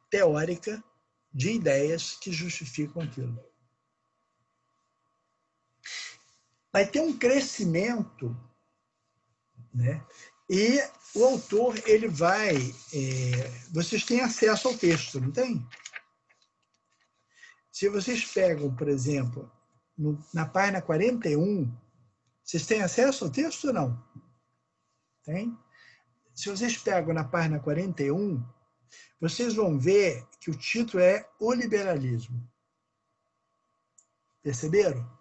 teórica de ideias que justificam aquilo. Vai ter um crescimento, né? E o autor, ele vai... vocês têm acesso ao texto, não tem? Se vocês pegam, por exemplo, na página 41, vocês têm acesso ao texto ou não? Tem? Se vocês pegam na página 41, vocês vão ver que o título é O Liberalismo. Perceberam?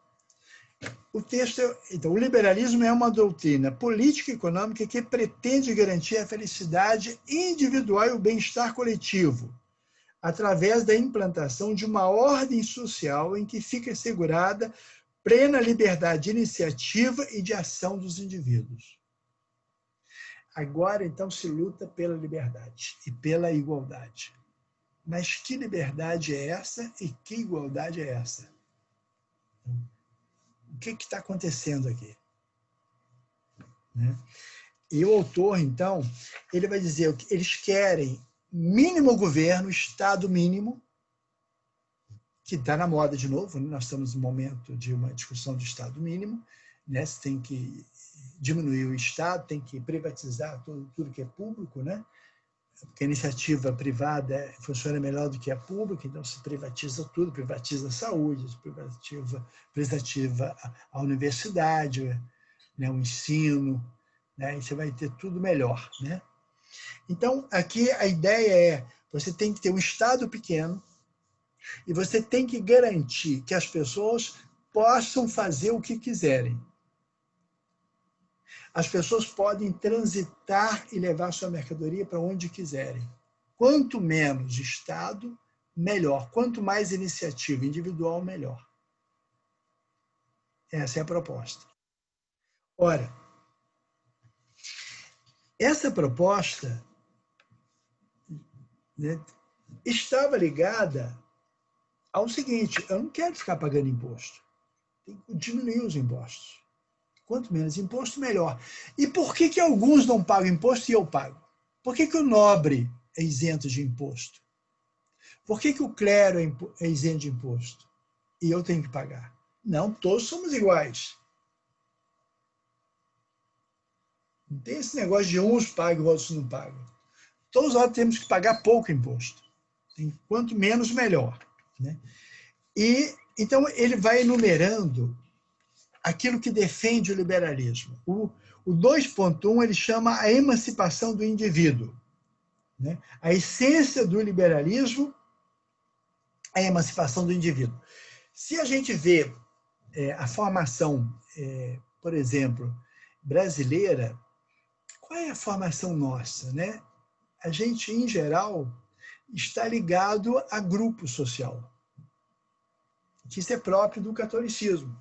O texto, então, o liberalismo é uma doutrina política e econômica que pretende garantir a felicidade individual e o bem-estar coletivo, através da implantação de uma ordem social em que fica assegurada plena liberdade de iniciativa e de ação dos indivíduos. Agora, então, se luta pela liberdade e pela igualdade. Mas que liberdade é essa e que igualdade é essa? O que está acontecendo aqui? Né? E o autor, então, ele vai dizer que eles querem mínimo governo, Estado mínimo, que está na moda de novo, né? Nós estamos no momento de uma discussão de Estado mínimo, né? Você tem que diminuir o Estado, tem que privatizar tudo que é público, né? Porque a iniciativa privada funciona melhor do que a pública, então se privatiza tudo, privatiza a saúde, privatiza a universidade, né, o ensino, né, e você vai ter tudo melhor, né? Então, aqui a ideia é, você tem que ter um Estado pequeno e você tem que garantir que as pessoas possam fazer o que quiserem. As pessoas podem transitar e levar sua mercadoria para onde quiserem. Quanto menos Estado, melhor. Quanto mais iniciativa individual, melhor. Essa é a proposta. Ora, essa proposta, né, estava ligada ao seguinte: eu não quero ficar pagando imposto. Tem que diminuir os impostos. Quanto menos imposto, melhor. E por que alguns não pagam imposto e eu pago? Por que o nobre é isento de imposto? Por que o clero é isento de imposto e eu tenho que pagar? Não, todos somos iguais. Não tem esse negócio de uns pagam e outros não pagam. Todos nós temos que pagar pouco imposto. Quanto menos, melhor, né? E então ele vai enumerando aquilo que defende o liberalismo. O 2.1 ele chama a emancipação do indivíduo, né? A essência do liberalismo é a emancipação do indivíduo. Se a gente vê a formação, por exemplo, brasileira, qual é a formação nossa, né? A gente, em geral, está ligado a grupo social, que isso é próprio do catolicismo.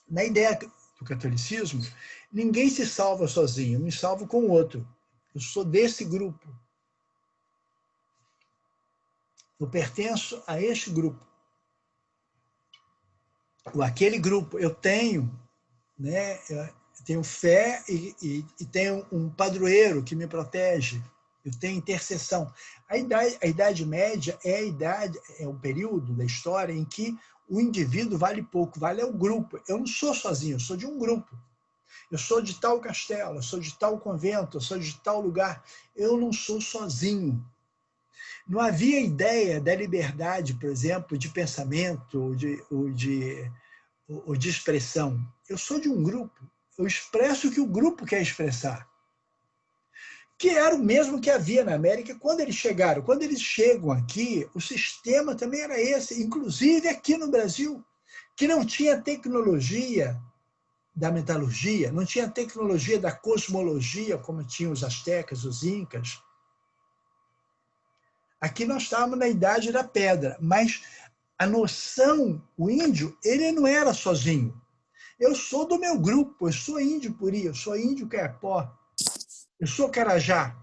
Na ideia do catolicismo, ninguém se salva sozinho, eu me salvo com o outro. Eu sou desse grupo. Eu pertenço a este grupo. Ou aquele grupo. Eu tenho, né, eu tenho fé e tenho um padroeiro que me protege. Eu tenho intercessão. A Idade Média é o período da história em que o indivíduo vale pouco, vale ao grupo. Eu não sou sozinho, eu sou de um grupo. Eu sou de tal castelo, eu sou de tal convento, eu sou de tal lugar. Eu não sou sozinho. Não havia ideia da liberdade, por exemplo, de pensamento ou de expressão. Eu sou de um grupo. Eu expresso o que o grupo quer expressar. Que era o mesmo que havia na América quando eles chegaram. Quando eles chegam aqui, o sistema também era esse, inclusive aqui no Brasil, que não tinha tecnologia da metalurgia, não tinha tecnologia da cosmologia, como tinham os astecas, os incas. Aqui nós estávamos na Idade da Pedra, mas a noção, o índio, ele não era sozinho. Eu sou do meu grupo, eu sou índio puri, eu sou índio Caiapó, eu sou Carajá.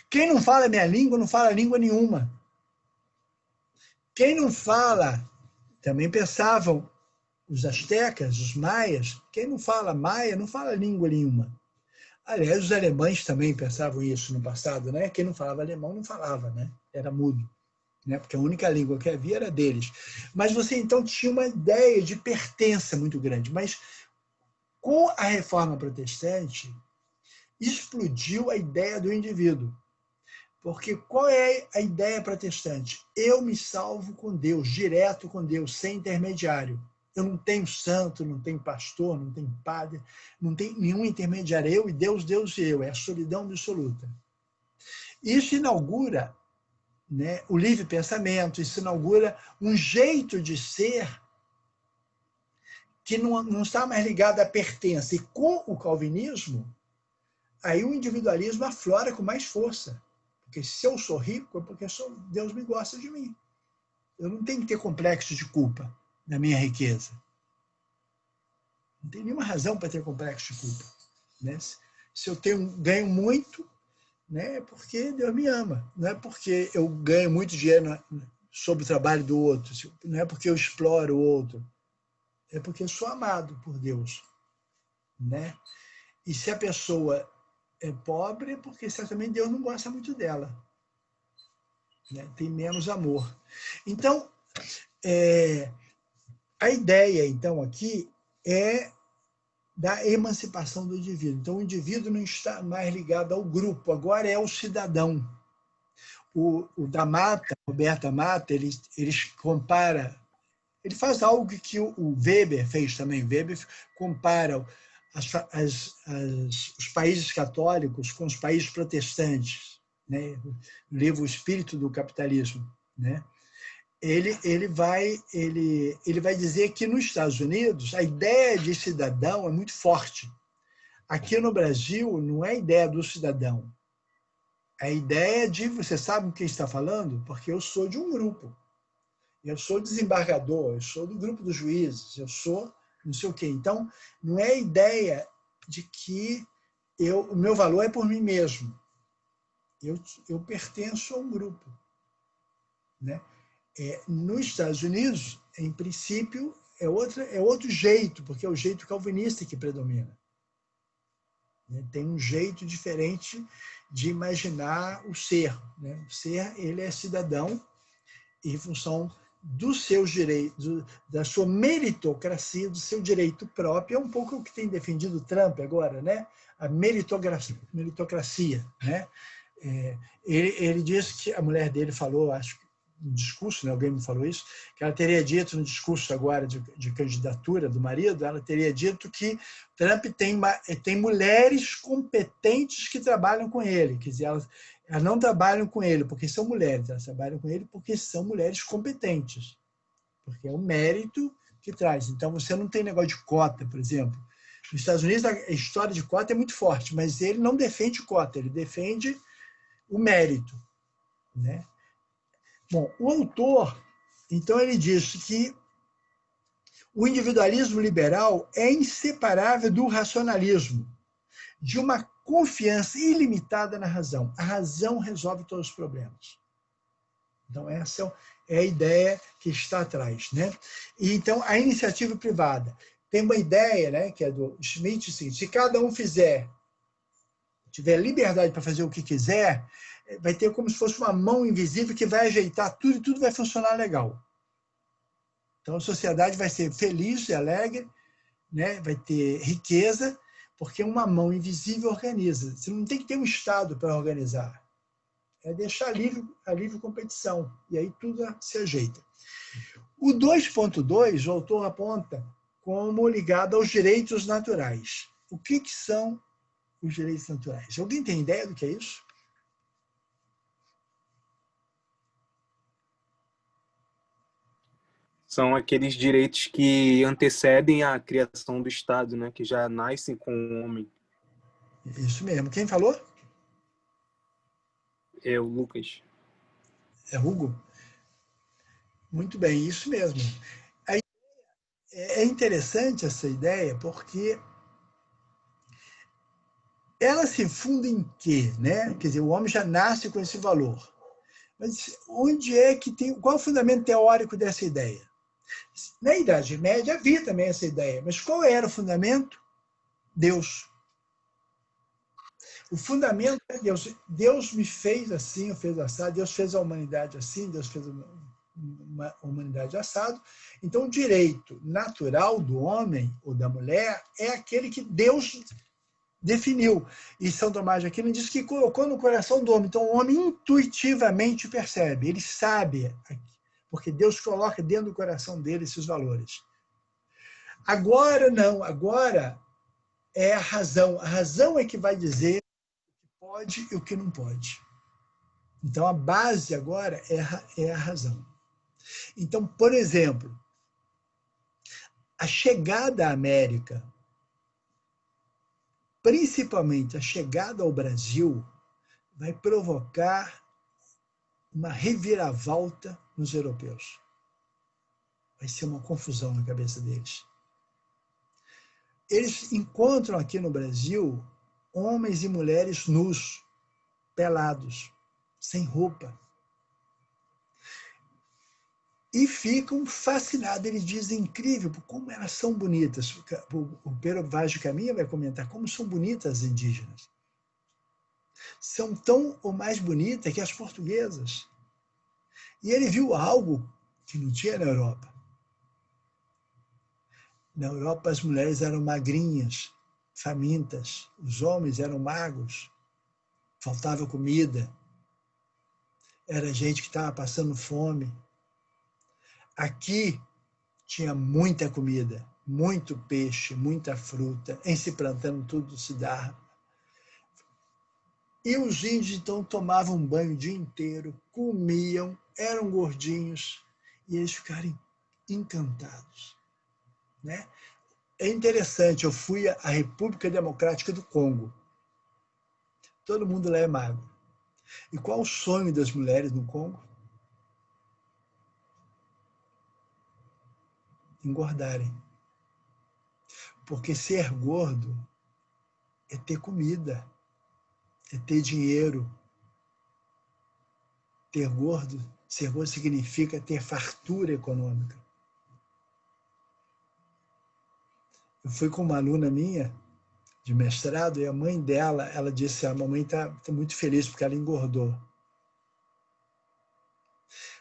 Quem não fala minha língua, não fala língua nenhuma. Quem não fala, também pensavam os astecas, os maias, quem não fala maia, não fala língua nenhuma. Aliás, os alemães também pensavam isso no passado, né? Quem não falava alemão não falava, né? Era mudo, né? Porque a única língua que havia era deles. Mas você então tinha uma ideia de pertença muito grande. Mas com a Reforma Protestante, explodiu a ideia do indivíduo. Porque qual é a ideia protestante? Eu me salvo com Deus, direto com Deus, sem intermediário. Eu não tenho santo, não tenho pastor, não tenho padre, não tem nenhum intermediário. Eu e Deus, Deus e eu. É a solidão absoluta. Isso inaugura, né, o livre pensamento, isso inaugura um jeito de ser que não está mais ligado à pertença. E com o calvinismo, aí o individualismo aflora com mais força. Porque se eu sou rico, é porque Deus me gosta de mim. Eu não tenho que ter complexo de culpa na minha riqueza. Não tem nenhuma razão para ter complexo de culpa. Né? Se eu ganho muito, né, é porque Deus me ama. Não é porque eu ganho muito dinheiro sobre o trabalho do outro. Não é porque eu exploro o outro. É porque eu sou amado por Deus. Né? E se a pessoa é pobre, é porque certamente Deus não gosta muito dela. Né? Tem menos amor. Então, a ideia, então, aqui é da emancipação do indivíduo. Então, o indivíduo não está mais ligado ao grupo, agora é o cidadão. O da Mata, Roberto Mata, ele compara, ele faz algo que o Weber fez também. Weber compara os países católicos com os países protestantes, né? O livro O Espírito do Capitalismo, né? Ele vai dizer que nos Estados Unidos a ideia de cidadão é muito forte. Aqui no Brasil não é a ideia do cidadão, é a ideia de, você sabe o que está falando? Porque eu sou de um grupo, eu sou desembargador, eu sou do grupo dos juízes, eu sou não sei o quê. Então, não é a ideia de que o meu valor é por mim mesmo. Eu pertenço a um grupo. Né? Nos Estados Unidos, em princípio, é outro jeito, porque é o jeito calvinista que predomina. Tem um jeito diferente de imaginar o ser. Né? O ser, ele é cidadão em função dos seus direitos, da sua meritocracia, do seu direito próprio. É um pouco o que tem defendido Trump agora, né? A meritocracia. Né? Ele disse que a mulher dele falou, acho que no discurso, né, alguém me falou isso, que ela teria dito no discurso agora de candidatura do marido, ela teria dito que Trump tem mulheres competentes que trabalham com ele. Quer dizer, elas não trabalham com ele porque são mulheres, elas trabalham com ele porque são mulheres competentes. Porque é o mérito que traz. Então, você não tem negócio de cota, por exemplo. Nos Estados Unidos, a história de cota é muito forte, mas ele não defende cota, ele defende o mérito. Né? Bom, o autor, então, ele diz que o individualismo liberal é inseparável do racionalismo, de uma confiança ilimitada na razão. A razão resolve todos os problemas. Então, essa é a ideia que está atrás, né? E, então, a iniciativa privada. Tem uma ideia, né, que é do Schmitt, assim, se cada um tiver liberdade para fazer o que quiser, vai ter como se fosse uma mão invisível que vai ajeitar tudo e tudo vai funcionar legal. Então, a sociedade vai ser feliz e alegre, né? Vai ter riqueza, porque uma mão invisível organiza. Você não tem que ter um Estado para organizar. É deixar a livre competição. E aí tudo se ajeita. O 2.2, o autor aponta como ligado aos direitos naturais. O que são os direitos naturais? Alguém tem ideia do que é isso? São aqueles direitos que antecedem a criação do Estado, né? Que já nascem com o homem. Isso mesmo. Quem falou? É o Lucas. É Hugo? Muito bem, isso mesmo. É interessante essa ideia porque ela se funda em quê, né? Quer dizer, o homem já nasce com esse valor. Mas onde é que tem... Qual é o fundamento teórico dessa ideia? Na Idade Média havia também essa ideia, mas qual era o fundamento? Deus. O fundamento é Deus. Deus me fez assim, eu fiz assado, Deus fez a humanidade assim, Deus fez uma humanidade assado. Então, o direito natural do homem ou da mulher é aquele que Deus definiu. E São Tomás de Aquino diz que colocou no coração do homem. Então, o homem intuitivamente percebe, ele sabe, porque Deus coloca dentro do coração dele esses valores. Agora, não. Agora é a razão. A razão é que vai dizer o que pode e o que não pode. Então, a base agora é a razão. Então, por exemplo, a chegada à América, principalmente a chegada ao Brasil, vai provocar uma reviravolta nos europeus. Vai ser uma confusão na cabeça deles. Eles encontram aqui no Brasil homens e mulheres nus, pelados, sem roupa. E ficam fascinados. Eles dizem, incrível, como elas são bonitas. O Pero Vaz de Caminha vai comentar como são bonitas as indígenas. São tão ou mais bonitas que as portuguesas. E ele viu algo que não tinha na Europa. Na Europa, as mulheres eram magrinhas, famintas. Os homens eram magros. Faltava comida. Era gente que estava passando fome. Aqui tinha muita comida, muito peixe, muita fruta, em se plantando tudo se dá. E os índios, então, tomavam banho o dia inteiro, comiam, eram gordinhos, e eles ficaram encantados. Né? É interessante, eu fui à República Democrática do Congo. Todo mundo lá é magro. E qual o sonho das mulheres no Congo? Engordarem. Porque ser gordo é ter comida, é ter dinheiro. Ser gordo significa ter fartura econômica. Eu fui com uma aluna minha de mestrado e a mãe dela, ela disse, a mamãe está muito feliz porque ela engordou.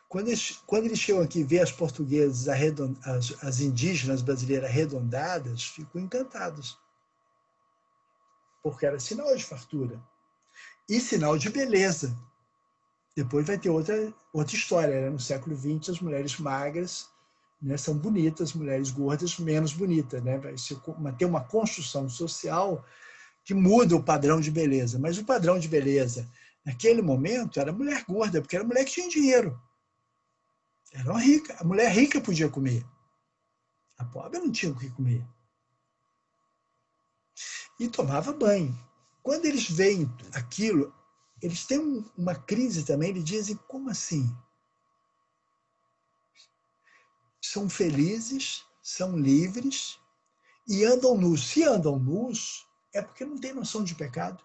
Quando eles chegam aqui e vê as portuguesas, as indígenas brasileiras arredondadas, ficam encantados. Porque era sinal de fartura. E sinal de beleza. Depois vai ter outra história. Né? No século XX, as mulheres magras, né, são bonitas, mulheres gordas menos bonitas. Né? Vai ter uma construção social que muda o padrão de beleza. Mas o padrão de beleza, naquele momento, era mulher gorda, porque era mulher que tinha dinheiro. Era uma rica. A mulher rica podia comer. A pobre não tinha o que comer. E tomava banho. Quando eles veem aquilo, eles têm uma crise também, eles dizem, como assim? São felizes, são livres e andam nus. Se andam nus, é porque não têm noção de pecado.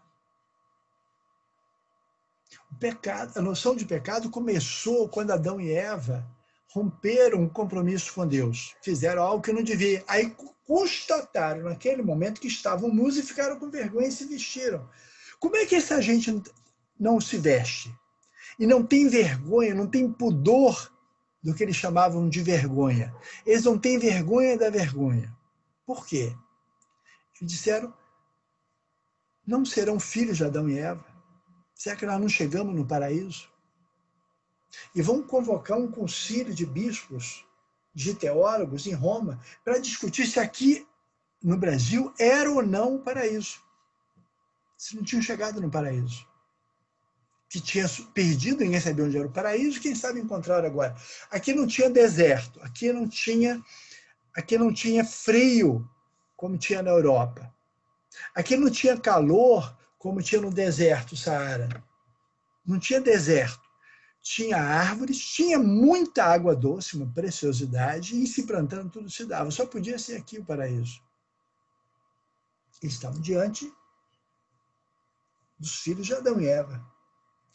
O pecado, a noção de pecado começou quando Adão e Eva romperam um compromisso com Deus, fizeram algo que não devia. Aí constataram naquele momento que estavam nus e ficaram com vergonha e se vestiram. Como é que essa gente não se veste? E não tem vergonha, não tem pudor do que eles chamavam de vergonha. Eles não têm vergonha da vergonha. Por quê? Eles disseram, não serão filhos de Adão e Eva? Será que nós não chegamos no paraíso? E vão convocar um concílio de bispos, de teólogos em Roma, para discutir se aqui no Brasil era ou não o paraíso. Se não tinham chegado no paraíso. Que tinha perdido, ninguém sabia onde era o paraíso, quem sabe encontraram agora. Aqui não tinha deserto, aqui não tinha frio, como tinha na Europa. Aqui não tinha calor, como tinha no deserto, Saara. Não tinha deserto. Tinha árvores, tinha muita água doce, uma preciosidade, e se plantando tudo se dava. Só podia ser aqui o paraíso. Eles estavam diante dos filhos de Adão e Eva,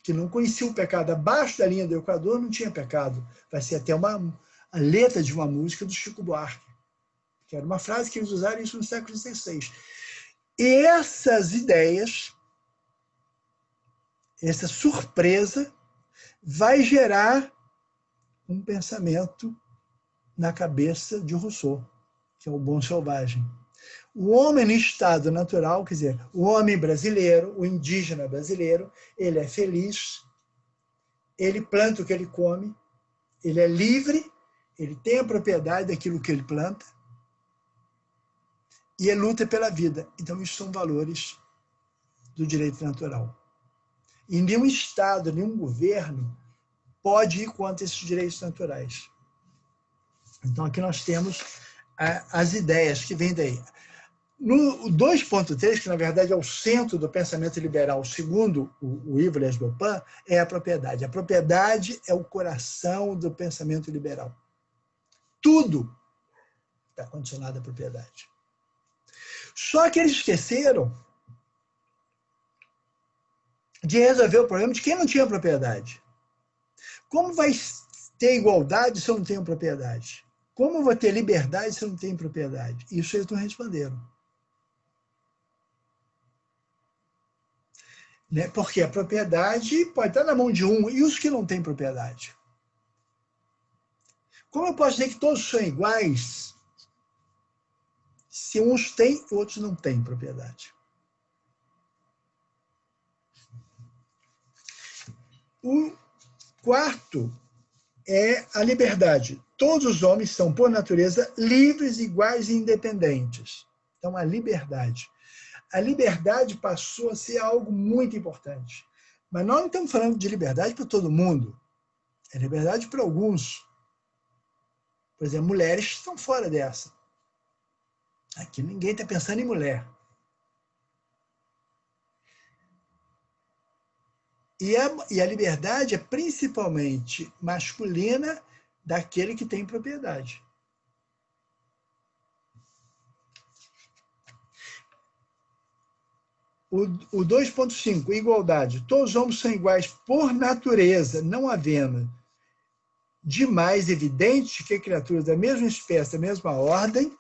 que não conheciam o pecado. Abaixo da linha do Equador não tinha pecado. Vai ser até a letra de uma música do Chico Buarque, que era uma frase que eles usaram isso no século XVI. E essas ideias, essa surpresa, vai gerar um pensamento na cabeça de Rousseau, que é o bom selvagem. O homem no estado natural, quer dizer, o homem brasileiro, o indígena brasileiro, ele é feliz, ele planta o que ele come, ele é livre, ele tem a propriedade daquilo que ele planta e ele luta pela vida. Então, isso são valores do direito natural. E nenhum Estado, nenhum governo pode ir contra esses direitos naturais. Então, aqui nós temos as ideias que vêm daí. No 2.3, que na verdade é o centro do pensamento liberal, segundo o Yves Lespin, é a propriedade. A propriedade é o coração do pensamento liberal. Tudo está condicionado à propriedade. Só que eles esqueceram de resolver o problema de quem não tinha propriedade. Como vai ter igualdade se eu não tenho propriedade? Como eu vou ter liberdade se eu não tenho propriedade? Isso eles não responderam. Porque a propriedade pode estar na mão de um, e os que não têm propriedade? Como eu posso dizer que todos são iguais se uns têm e outros não têm propriedade? O quarto é a liberdade. Todos os homens são, por natureza, livres, iguais e independentes. Então, a liberdade. A liberdade passou a ser algo muito importante. Mas nós não estamos falando de liberdade para todo mundo. É liberdade para alguns. Por exemplo, mulheres estão fora dessa. Aqui ninguém está pensando em mulher. E a liberdade é principalmente masculina daquele que tem propriedade. O 2.5, igualdade. Todos os homens são iguais por natureza, não havendo de mais evidente que criaturas da mesma espécie, da mesma ordem,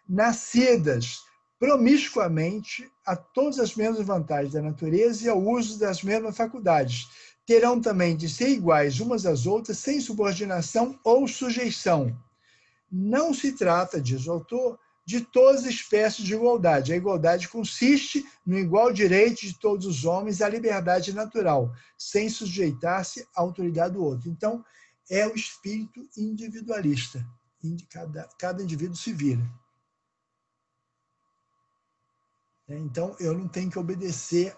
nascidas promiscuamente a todas as mesmas vantagens da natureza e ao uso das mesmas faculdades. Terão também de ser iguais umas às outras, sem subordinação ou sujeição. Não se trata, diz o autor, de todas as espécies de igualdade. A igualdade consiste no igual direito de todos os homens à liberdade natural, sem sujeitar-se à autoridade do outro. Então, é o espírito individualista. Cada indivíduo se vira. Então, eu não tenho que obedecer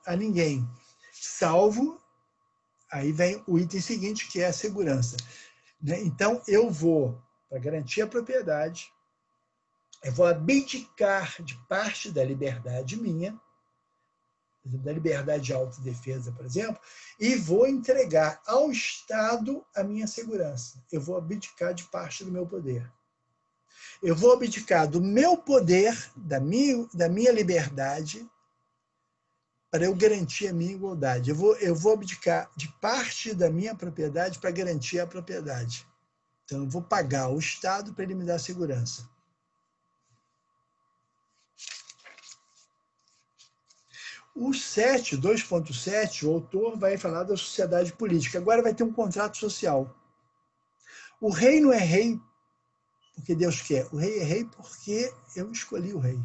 a ninguém, salvo, aí vem o item seguinte, que é a segurança. Então, eu vou, para garantir a propriedade, eu vou abdicar de parte da liberdade minha, da liberdade de autodefesa, por exemplo, e vou entregar ao Estado a minha segurança. Eu vou abdicar de parte do meu poder. Eu vou abdicar do meu poder, da minha liberdade, para eu garantir a minha igualdade. Eu vou abdicar de parte da minha propriedade para garantir a propriedade. Então, eu vou pagar ao Estado para ele me dar segurança. O 2.7, o autor vai falar da sociedade política. Agora vai ter um contrato social. O rei não é rei porque Deus quer. O rei é rei porque eu escolhi o rei.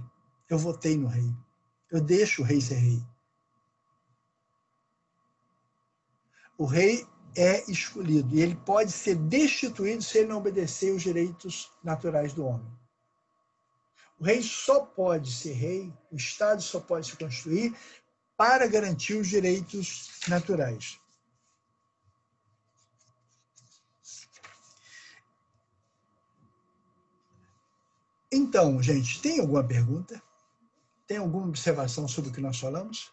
Eu votei no rei. Eu deixo o rei ser rei. O rei é escolhido e ele pode ser destituído se ele não obedecer os direitos naturais do homem. O rei só pode ser rei, o Estado só pode se constituir para garantir os direitos naturais. Então, gente, tem alguma pergunta? Tem alguma observação sobre o que nós falamos?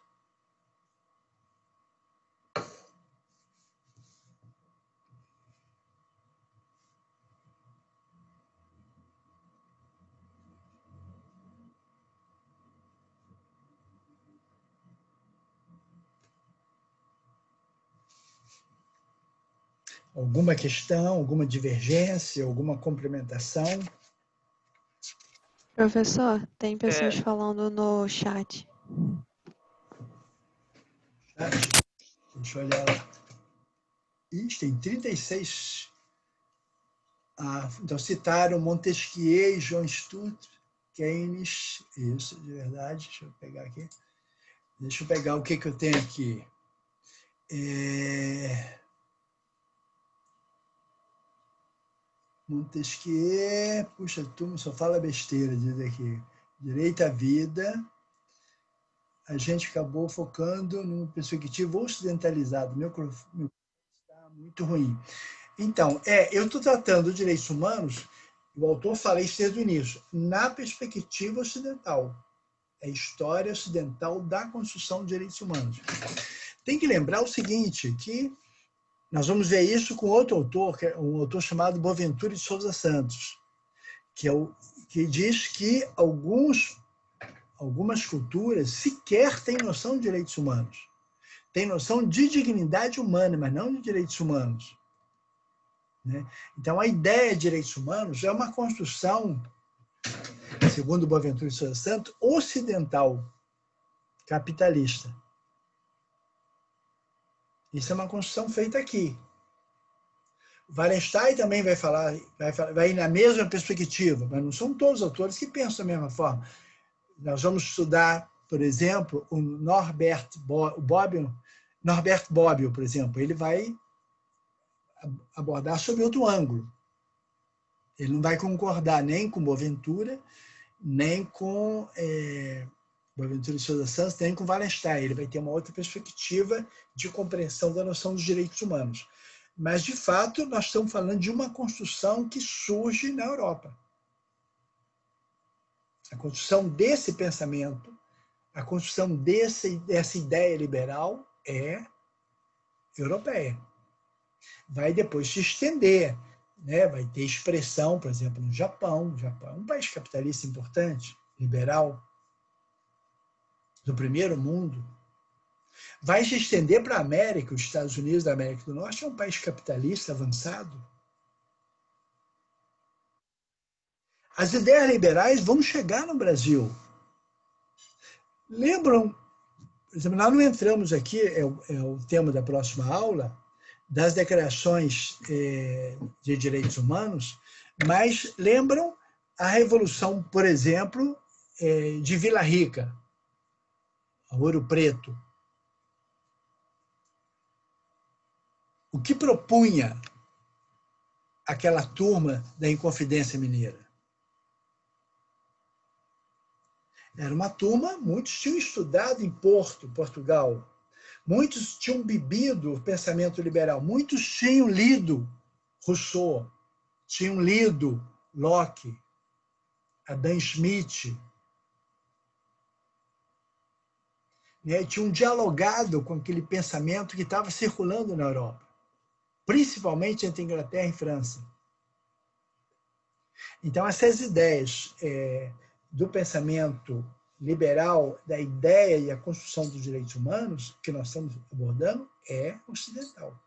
Alguma questão, alguma divergência, alguma complementação? Professor, tem pessoas falando no chat. Deixa eu olhar lá. Ixi, tem 36. Então, citaram Montesquieu e John Stuart, Keynes. Isso, de verdade. Deixa eu pegar aqui. Deixa eu pegar o que eu tenho aqui. Montesquieu, puxa, turma, só fala besteira, diz aqui. Direito à vida. A gente acabou focando numa perspectiva ocidentalizada. Meu está muito ruim. Então, eu estou tratando os direitos humanos, o autor fala isso desde o início, na perspectiva ocidental. É a história ocidental da construção de direitos humanos. Tem que lembrar o seguinte, que nós vamos ver isso com outro autor, que é um autor chamado Boaventura de Souza Santos, que diz que algumas culturas sequer têm noção de direitos humanos. Tem noção de dignidade humana, mas não de direitos humanos. Né? Então, a ideia de direitos humanos é uma construção, segundo Boaventura de Souza Santos, ocidental, capitalista. Isso é uma construção feita aqui. O Wallenstein também vai ir na mesma perspectiva, mas não são todos os autores que pensam da mesma forma. Nós vamos estudar, por exemplo, o Norbert Bobbio, por exemplo. Ele vai abordar sob outro ângulo. Ele não vai concordar nem com Boaventura, nem com Boaventura de Souza Santos, nem com Wallenstein. Ele vai ter uma outra perspectiva de compreensão da noção dos direitos humanos. Mas, de fato, nós estamos falando de uma construção que surge na Europa. A construção desse pensamento, a construção dessa ideia liberal é europeia. Vai depois se estender, né? Vai ter expressão, por exemplo, no Japão. O Japão é um país capitalista importante, liberal, do primeiro mundo. Vai se estender para a América. Os Estados Unidos da América do Norte é um país capitalista avançado. As ideias liberais vão chegar no Brasil. Lembram, por exemplo, nós não entramos aqui, é o tema da próxima aula, das declarações de direitos humanos, mas lembram a Revolução, por exemplo, de Vila Rica, Ouro Preto. O que propunha aquela turma da Inconfidência Mineira? Era uma turma, muitos tinham estudado em Portugal, muitos tinham bebido o pensamento liberal, muitos tinham lido Rousseau, tinham lido Locke, Adam Smith, né? Tinham dialogado com aquele pensamento que estava circulando na Europa, principalmente entre Inglaterra e França. Então, essas ideias do pensamento liberal da ideia e a construção dos direitos humanos, que nós estamos abordando, é ocidental.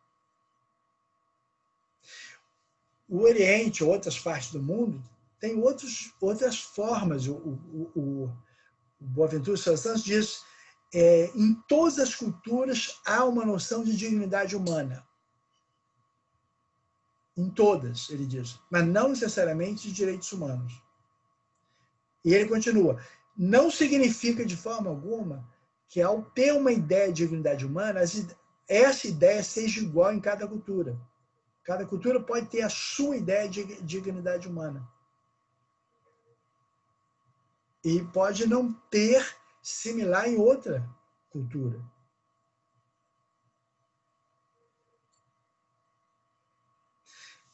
O Oriente, outras partes do mundo, têm outras formas. O Boaventura Sousa Santos diz: em todas as culturas há uma noção de dignidade humana. Em todas, ele diz, mas não necessariamente de direitos humanos. E ele continua: não significa de forma alguma que, ao ter uma ideia de dignidade humana, essa ideia seja igual em cada cultura. Cada cultura pode ter a sua ideia de dignidade humana. E pode não ter similar em outra cultura.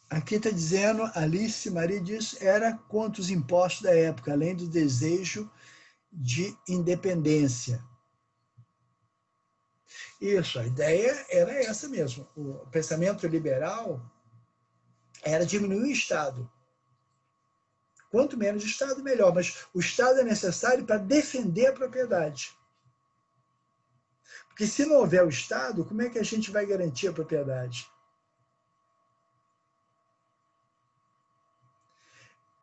Aqui está dizendo, Alice Maria diz, era contra os impostos da época, além do desejo de independência. Isso, a ideia era essa mesmo. O pensamento liberal era diminuir o Estado. Quanto menos Estado, melhor. Mas o Estado é necessário para defender a propriedade. Porque se não houver o Estado, como é que a gente vai garantir a propriedade?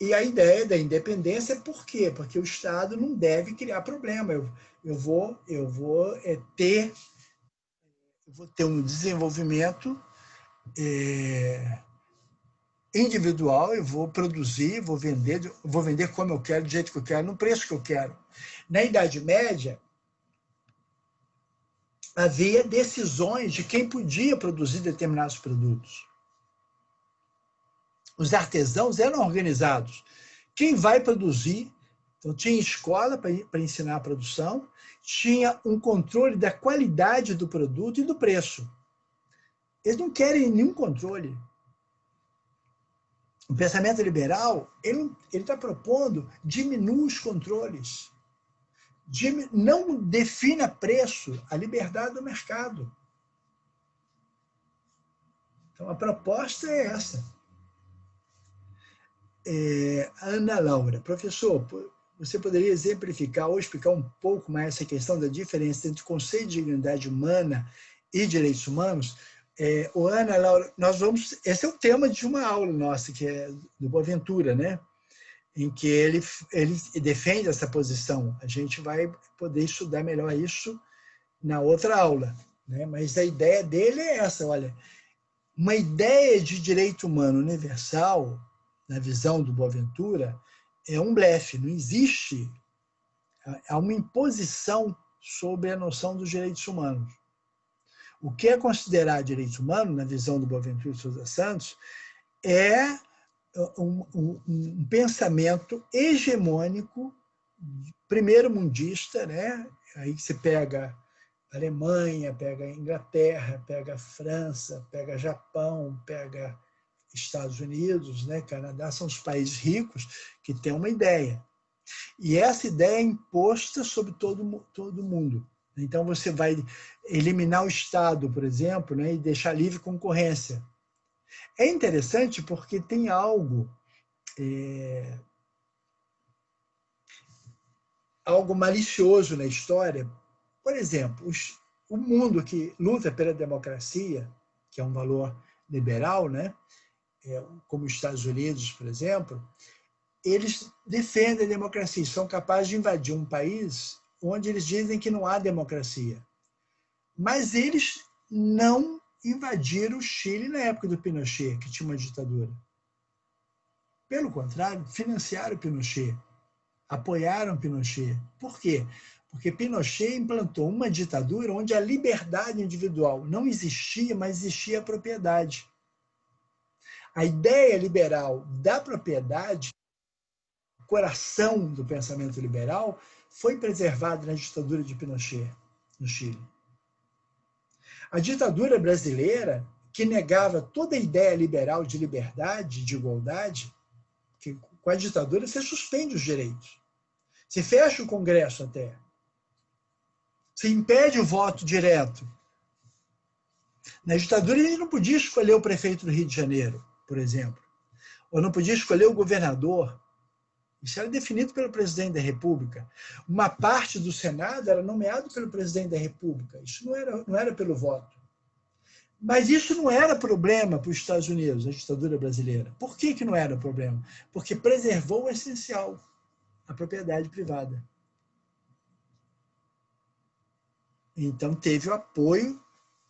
E a ideia da independência é por quê? Porque o Estado não deve criar problema. Eu vou ter um desenvolvimento individual, eu vou produzir, vou vender como eu quero, do jeito que eu quero, no preço que eu quero. Na Idade Média, havia decisões de quem podia produzir determinados produtos. Os artesãos eram organizados. Quem vai produzir? Então, tinha escola para ensinar a produção, tinha um controle da qualidade do produto e do preço. Eles não querem nenhum controle. O pensamento liberal, ele está propondo diminuir os controles. Não defina preço, a liberdade do mercado. Então, a proposta é essa. Ana Laura, professor, você poderia exemplificar ou explicar um pouco mais essa questão da diferença entre o conceito de dignidade humana e direitos humanos? Ana Laura, esse é o tema de uma aula nossa, que é do Boaventura, né? Em que ele defende essa posição. A gente vai poder estudar melhor isso na outra aula, né? Mas a ideia dele é essa, olha, uma ideia de direito humano universal, na visão do Boaventura, é um blefe, não existe. Há uma imposição sobre a noção dos direitos humanos. O que é considerar direito humano, na visão do Boaventura Sousa Santos, é um pensamento hegemônico, primeiro-mundista, né? Aí você pega a Alemanha, pega a Inglaterra, pega a França, pega Japão, pega Estados Unidos, né? Canadá, são os países ricos que têm uma ideia. E essa ideia é imposta sobre todo mundo. Então, você vai eliminar o Estado, por exemplo, né, e deixar livre concorrência. É interessante porque tem algo malicioso na história. Por exemplo, o mundo que luta pela democracia, que é um valor liberal, né, como os Estados Unidos, por exemplo, eles defendem a democracia, são capazes de invadir um país onde eles dizem que não há democracia. Mas eles não invadiram o Chile na época do Pinochet, que tinha uma ditadura. Pelo contrário, financiaram Pinochet, apoiaram Pinochet. Por quê? Porque Pinochet implantou uma ditadura onde a liberdade individual não existia, mas existia a propriedade. A ideia liberal da propriedade, o coração do pensamento liberal, foi preservado na ditadura de Pinochet, no Chile. A ditadura brasileira, que negava toda a ideia liberal de liberdade, de igualdade, que com a ditadura você suspende os direitos. Você fecha o Congresso até. Você impede o voto direto. Na ditadura, ele não podia escolher o prefeito do Rio de Janeiro, por exemplo. Ou não podia escolher o governador. Isso era definido pelo presidente da República. Uma parte do Senado era nomeado pelo presidente da República. Isso não era pelo voto. Mas isso não era problema para os Estados Unidos, a ditadura brasileira. Por que não era problema? Porque preservou o essencial, a propriedade privada. Então, teve o apoio,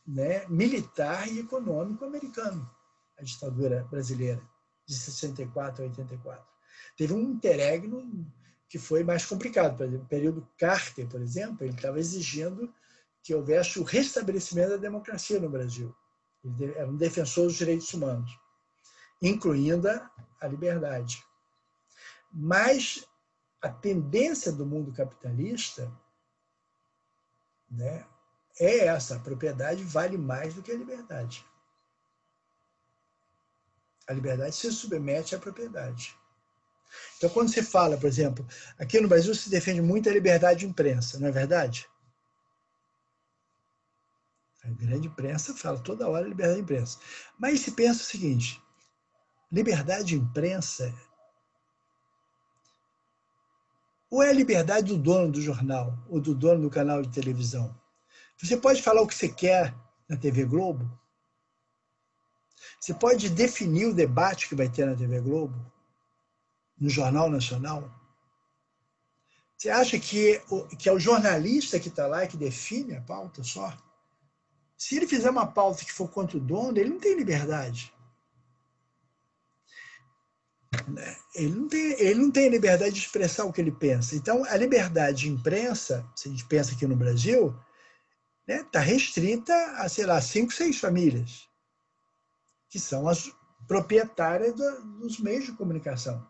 né, militar e econômico americano, a ditadura brasileira, de 64 a 84. Teve um interregno que foi mais complicado. Por exemplo, no período Carter, por exemplo, ele estava exigindo que houvesse o restabelecimento da democracia no Brasil. Ele era um defensor dos direitos humanos, incluindo a liberdade. Mas a tendência do mundo capitalista, né, é essa: a propriedade vale mais do que a liberdade. A liberdade se submete à propriedade. Então, quando você fala, por exemplo, aqui no Brasil se defende muito a liberdade de imprensa, não é verdade? A grande imprensa fala toda hora liberdade de imprensa. Mas se pensa o seguinte: liberdade de imprensa ou é a liberdade do dono do jornal ou do dono do canal de televisão? Você pode falar o que você quer na TV Globo? Você pode definir o debate que vai ter na TV Globo? No Jornal Nacional? Você acha que é o jornalista que está lá que define a pauta só? Se ele fizer uma pauta que for contra o dono, ele não tem liberdade. Ele não tem liberdade de expressar o que ele pensa. Então, a liberdade de imprensa, se a gente pensa aqui no Brasil, está restrita a, sei lá, 5, 6 famílias, que são as proprietárias dos meios de comunicação.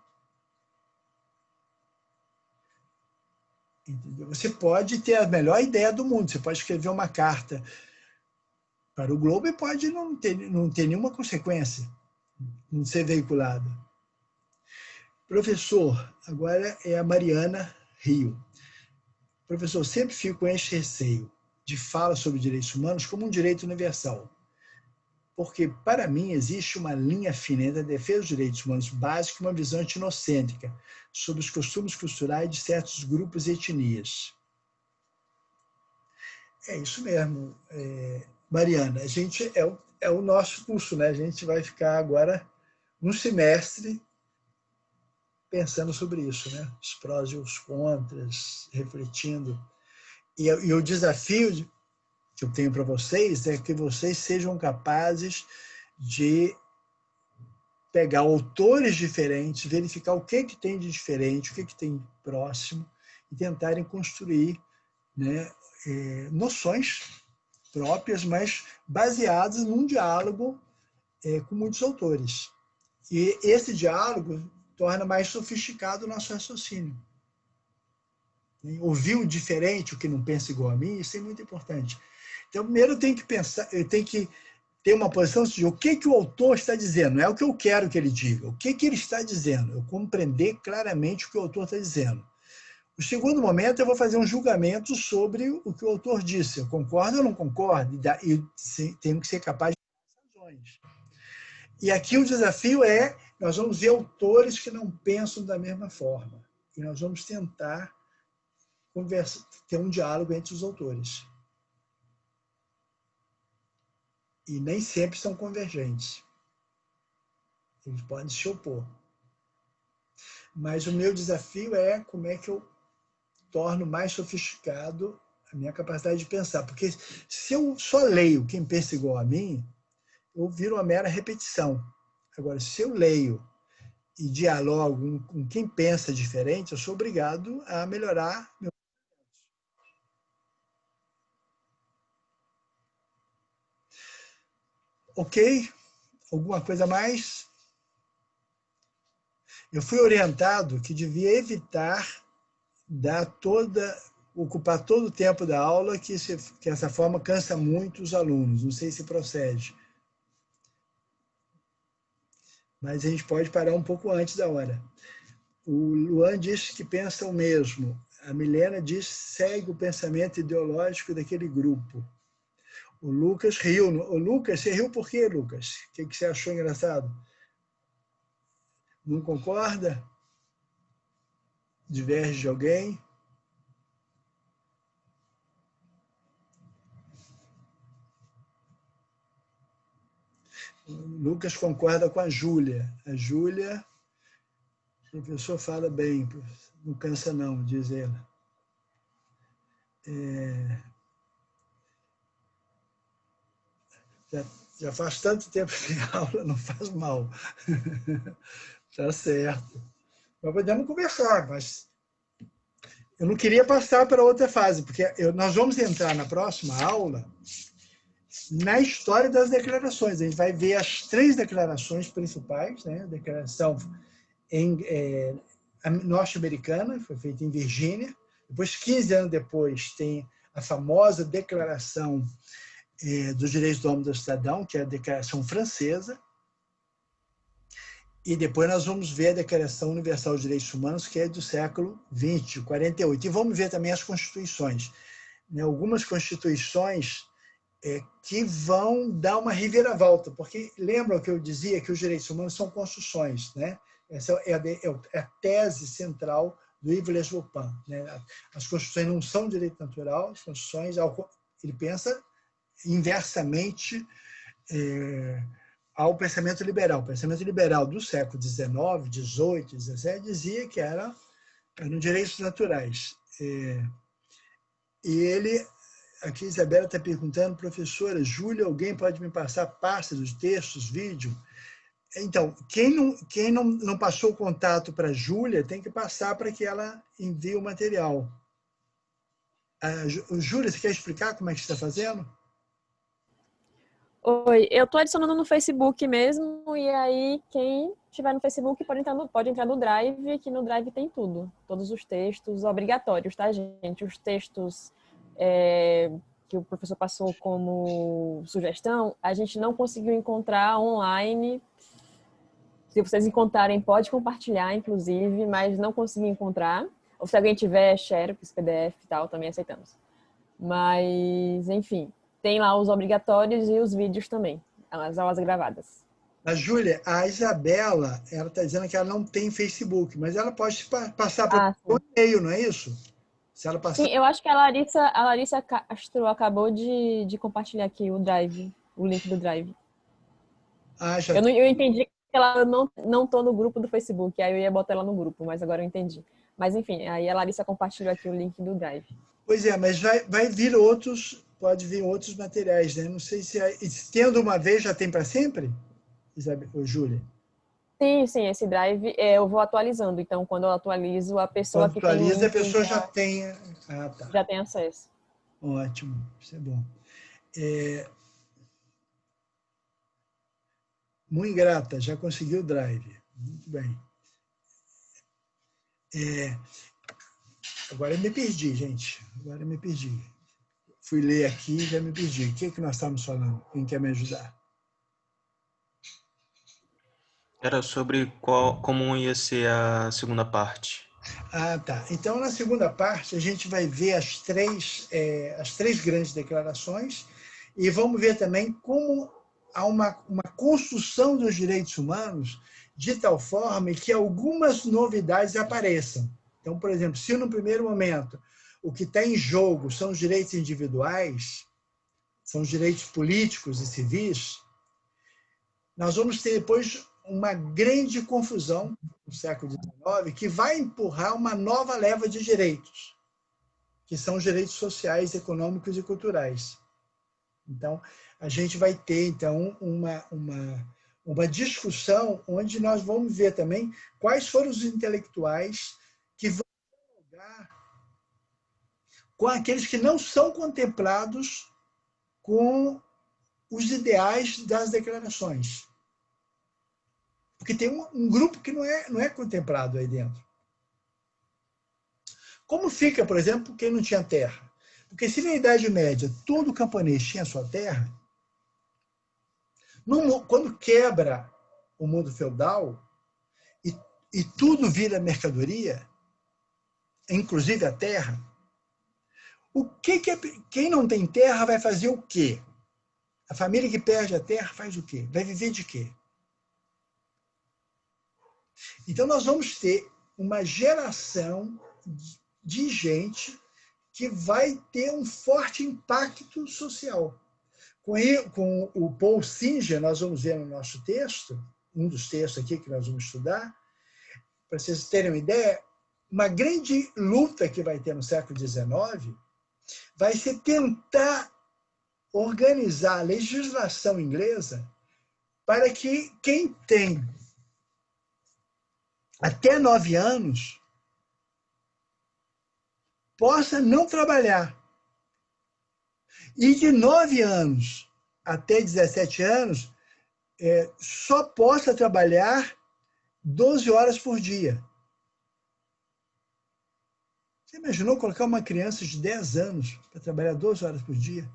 Entendeu? Você pode ter a melhor ideia do mundo, você pode escrever uma carta para o Globo e pode não ter nenhuma consequência, não ser veiculada. Professor, agora é a Mariana Rio. Professor, sempre fico com este receio de fala sobre direitos humanos como um direito universal. Porque, para mim, existe uma linha fina entre a defesa dos direitos humanos básicos e uma visão etnocêntrica sobre os costumes culturais de certos grupos e etnias. É isso mesmo, Mariana. A gente é o nosso curso, né? A gente vai ficar agora um semestre pensando sobre isso, né? Os prós e os contras, refletindo. E o desafio que eu tenho para vocês é que vocês sejam capazes de pegar autores diferentes, verificar o que tem de diferente, o que tem próximo, e tentarem construir, né, noções próprias, mas baseadas num diálogo com muitos autores. E esse diálogo torna mais sofisticado o nosso raciocínio. Ouvir o diferente, o que não pensa igual a mim, isso é muito importante. Então, primeiro eu tenho que pensar, eu tenho que ter uma posição de o que o autor está dizendo, não é o que eu quero que ele diga, o que ele está dizendo, eu compreender claramente o que o autor está dizendo. No segundo momento, eu vou fazer um julgamento sobre o que o autor disse, eu concordo ou não concordo, e tenho que ser capaz de dar razões. E aqui o desafio é, nós vamos ver autores que não pensam da mesma forma, e nós vamos tentar ter um diálogo entre os autores. E nem sempre são convergentes. Eles podem se opor. Mas o meu desafio é como é que eu torno mais sofisticado a minha capacidade de pensar. Porque se eu só leio quem pensa igual a mim, eu viro uma mera repetição. Agora, se eu leio e dialogo com quem pensa diferente, eu sou obrigado a melhorar meu. Ok? Alguma coisa a mais? Eu fui orientado que devia evitar ocupar todo o tempo da aula, que essa forma cansa muito os alunos. Não sei se procede. Mas a gente pode parar um pouco antes da hora. O Luan diz que pensa o mesmo. A Milena diz que segue o pensamento ideológico daquele grupo. O Lucas riu. O Lucas, você riu por quê, Lucas? O que você achou engraçado? Não concorda? Diverge de alguém? Lucas concorda com a Júlia. A Júlia, o professor fala bem, não cansa não, diz ela. Já faz tanto tempo que tem aula, não faz mal. Tá certo. Nós podemos conversar, mas eu não queria passar para outra fase, porque nós vamos entrar na próxima aula na história das declarações. A gente vai ver as 3 declarações principais, né? A declaração norte-americana, foi feita em Virgínia. Depois, 15 anos depois, tem a famosa Declaração dos Direitos do Homem e do Cidadão, que é a Declaração Francesa. E depois nós vamos ver a Declaração Universal dos Direitos Humanos, que é do século XX, 48. E vamos ver também as constituições. Algumas constituições que vão dar uma reviravolta, porque lembram que eu dizia que os direitos humanos são construções, né? Essa é a tese central do Yves Le Jupin, né? As constituições não são direito natural, as constituições, ele pensa inversamente ao pensamento liberal. O pensamento liberal do século XIX, XVIII, XVII dizia que eram direitos naturais. E ele, aqui Isabela está perguntando, professora Júlia, alguém pode me passar parte dos textos, vídeo? Então, quem não passou o contato para a Júlia tem que passar para que ela envie o material. Júlia, você quer explicar como é que você está fazendo? Oi, eu tô adicionando no Facebook mesmo, e aí quem estiver no Facebook pode entrar no Drive, que no Drive tem tudo. Todos os textos obrigatórios, tá, gente? Os textos que o professor passou como sugestão, a gente não conseguiu encontrar online. Se vocês encontrarem, pode compartilhar, inclusive, mas não consegui encontrar. Ou se alguém tiver, share, PDF e tal, também aceitamos. Mas, enfim, tem lá os obrigatórios e os vídeos também, as aulas gravadas. A Júlia, a Isabela, ela está dizendo que ela não tem Facebook, mas ela pode passar para o e-mail, não é isso? Se ela passar... Sim, eu acho que a Larissa Castro acabou de compartilhar aqui o Drive, o link do Drive. Eu entendi que ela não tô no grupo do Facebook, aí eu ia botar ela no grupo, mas agora eu entendi. Mas enfim, aí a Larissa compartilhou aqui o link do Drive. Pois é, mas vai vir outros, pode vir outros materiais, né? Não sei se tendo uma vez já tem para sempre, Isabel, ou Júlia? Sim, esse Drive eu vou atualizando. Então, quando eu atualizo, a pessoa quando que tem o link, a pessoa já tem... tá. Já tem acesso. Ótimo, isso é bom. Muito ingrata, já conseguiu o Drive. Muito bem. Agora eu me perdi, gente. Agora eu me perdi. Fui ler aqui e já me perdi. O que nós estamos falando? Quem quer me ajudar? Era sobre como ia ser a segunda parte. Tá. Então, na segunda parte, a gente vai ver as três grandes declarações e vamos ver também como há uma construção dos direitos humanos de tal forma que algumas novidades apareçam. Então, por exemplo, se no primeiro momento o que está em jogo são os direitos individuais, são os direitos políticos e civis, nós vamos ter depois uma grande confusão no século XIX que vai empurrar uma nova leva de direitos, que são os direitos sociais, econômicos e culturais. Então, a gente vai ter então uma discussão onde nós vamos ver também quais foram os intelectuais que vão dialogar com aqueles que não são contemplados com os ideais das declarações. Porque tem um grupo que não é contemplado aí dentro. Como fica, por exemplo, quem não tinha terra? Porque se na Idade Média todo camponês tinha sua terra, quando quebra o mundo feudal e tudo vira mercadoria, inclusive a terra, quem não tem terra vai fazer o quê? A família que perde a terra faz o quê? Vai viver de quê? Então, nós vamos ter uma geração de gente que vai ter um forte impacto social. Com o Paul Singer, nós vamos ver no nosso texto, um dos textos aqui que nós vamos estudar, para vocês terem uma ideia, uma grande luta que vai ter no século XIX vai ser tentar organizar a legislação inglesa para que quem tem até 9 anos possa não trabalhar. E de 9 anos até 17 anos, só possa trabalhar 12 horas por dia. Você imaginou colocar uma criança de 10 anos para trabalhar 12 horas por dia?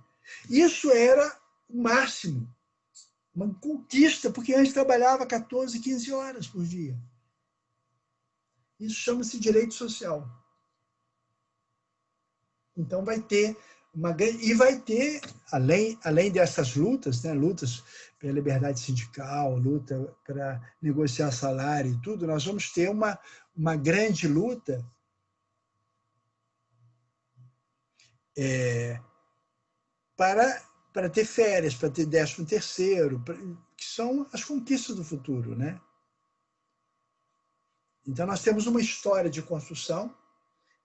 Isso era o máximo. Uma conquista, porque antes trabalhava 14, 15 horas por dia. Isso chama-se direito social. Então vai ter e vai ter, além dessas lutas, né, lutas pela liberdade sindical, luta para negociar salário e tudo, nós vamos ter uma grande luta para ter férias, para ter 13º, que são as conquistas do futuro, né? Então nós temos uma história de construção,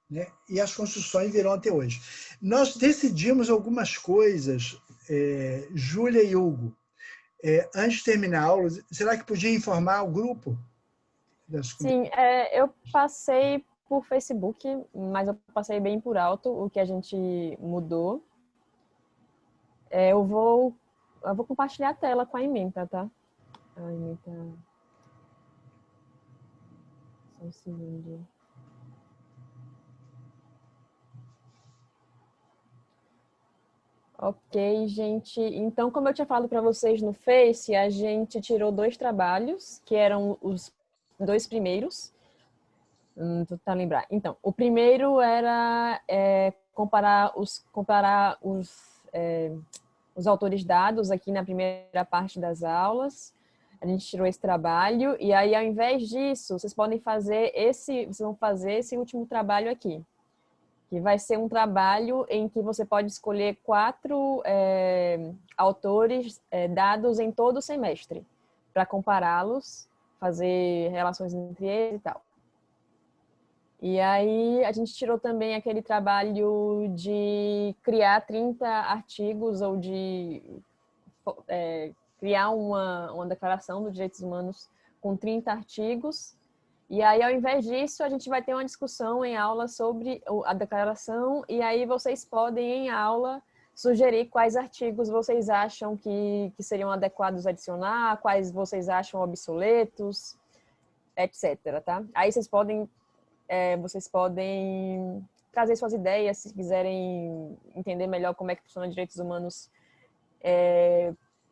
né? E as construções virão até hoje. Nós decidimos algumas coisas, Júlia e Hugo, antes de terminar a aula. Será que podia informar o grupo? Sim, eu passei por Facebook, mas eu passei bem por alto o que a gente mudou. Eu vou compartilhar a tela com a ementa, tá? A ementa... Só um segundo. Ok, gente. Então, como eu tinha falado para vocês no Face, a gente tirou 2 trabalhos, que eram os 2 primeiros. Tentar lembrar. Então, o primeiro era comparar os autores dados aqui na primeira parte das aulas. A gente tirou esse trabalho e aí, ao invés disso, vocês vão fazer esse último trabalho aqui, que vai ser um trabalho em que você pode escolher 4 autores dados em todo o semestre, para compará-los, fazer relações entre eles e tal. E aí a gente tirou também aquele trabalho de criar 30 artigos ou de criar uma declaração dos direitos humanos com 30 artigos. E aí, ao invés disso, a gente vai ter uma discussão em aula sobre a declaração e aí vocês podem, em aula, sugerir quais artigos vocês acham que seriam adequados a adicionar, quais vocês acham obsoletos, etc. Tá? Aí vocês podem trazer suas ideias, se quiserem entender melhor como é que funciona direitos humanos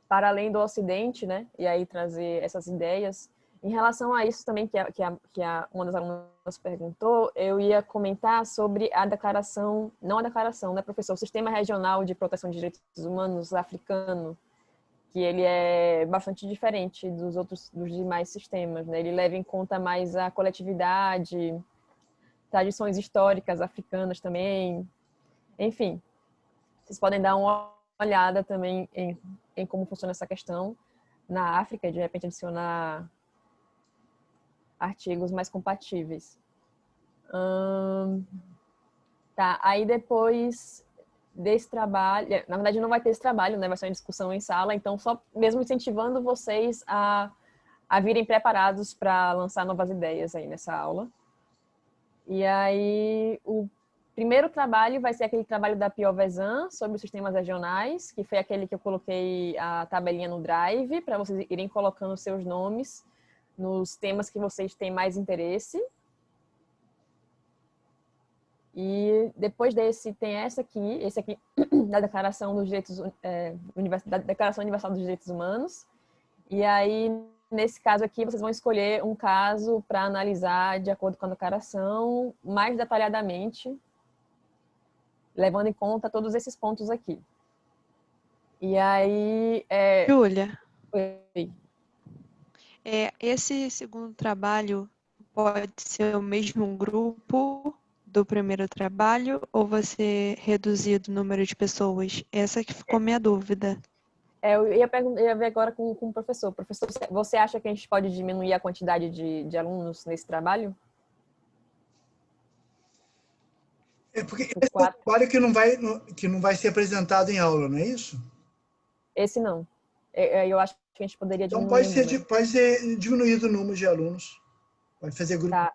para além do Ocidente, né? E aí trazer essas ideias. Em relação a isso também, que uma das alunas perguntou, eu ia comentar sobre a declaração, não a declaração, né, professor? O Sistema Regional de Proteção de Direitos Humanos africano, que ele é bastante diferente dos demais sistemas, né? Ele leva em conta mais a coletividade, tradições históricas africanas também. Enfim, vocês podem dar uma olhada também em como funciona essa questão na África e, de repente, adicionar artigos mais compatíveis. Tá, aí depois desse trabalho, na verdade não vai ter esse trabalho, né? Vai ser uma discussão em sala, então só mesmo incentivando vocês a virem preparados para lançar novas ideias aí nessa aula. E aí o primeiro trabalho vai ser aquele trabalho da Piovesan sobre os sistemas regionais, que foi aquele que eu coloquei a tabelinha no Drive, para vocês irem colocando seus nomes nos temas que vocês têm mais interesse. E depois desse tem esse aqui da Declaração dos Direitos, da Declaração Universal dos Direitos Humanos. E aí, nesse caso aqui, vocês vão escolher um caso para analisar de acordo com a declaração, mais detalhadamente, levando em conta todos esses pontos aqui. E aí... Júlia, Oi. esse segundo trabalho, pode ser o mesmo grupo do primeiro trabalho ou você reduzir o número de pessoas? Essa que ficou minha dúvida. Eu ia ver agora com o professor. Professor, você acha que a gente pode diminuir a quantidade de alunos nesse trabalho? É porque Tipo, esse é o 4. trabalho que não vai ser apresentado em aula, não é isso? Esse não. Eu acho que a gente poderia Então diminuir o número. pode ser diminuído o número de alunos. Pode fazer grupo. Tá.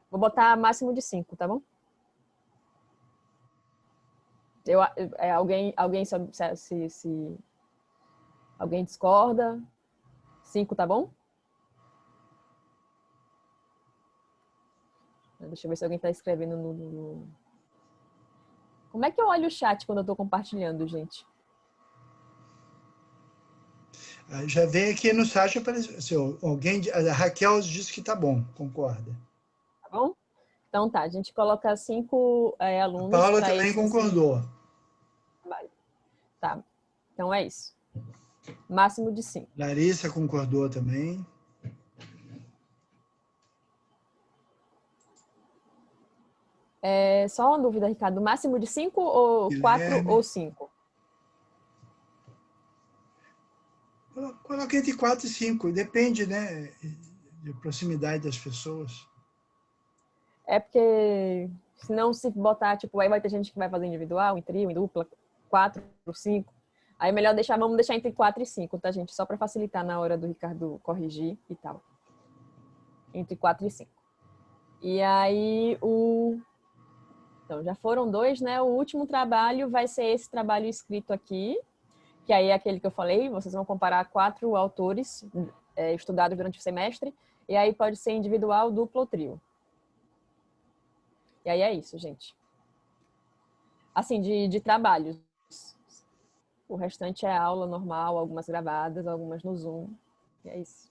Vou botar máximo de 5, tá bom? Alguém se alguém discorda? 5, tá bom? Deixa eu ver se alguém tá escrevendo no... Como é que eu olho o chat quando eu tô compartilhando, gente? Já veio aqui no site, apareceu. A Raquel disse que tá bom, concorda. Tá bom? Então tá, a gente coloca 5 A alunos Paula para também esse concordou. trabalho. Tá, então é isso. Máximo de 5. Larissa concordou também. Só uma dúvida, Ricardo. Máximo de 5 ou 4 Guilherme. ou 5? Coloca entre 4 e 5, depende, né, de proximidade das pessoas. É porque senão se botar, tipo, aí vai ter gente que vai fazer individual, em trio, em dupla, 4 ou 5. Aí é melhor vamos deixar entre 4 e 5, tá, gente? Só para facilitar na hora do Ricardo corrigir e tal. Entre 4 e 5. E aí Então, já foram 2, né? O último trabalho vai ser esse trabalho escrito aqui, que aí é aquele que eu falei, vocês vão comparar 4 autores estudados durante o semestre, e aí pode ser individual, duplo ou trio. E aí é isso, gente. Assim, de trabalhos. O restante é aula normal, algumas gravadas, algumas no Zoom. E é isso.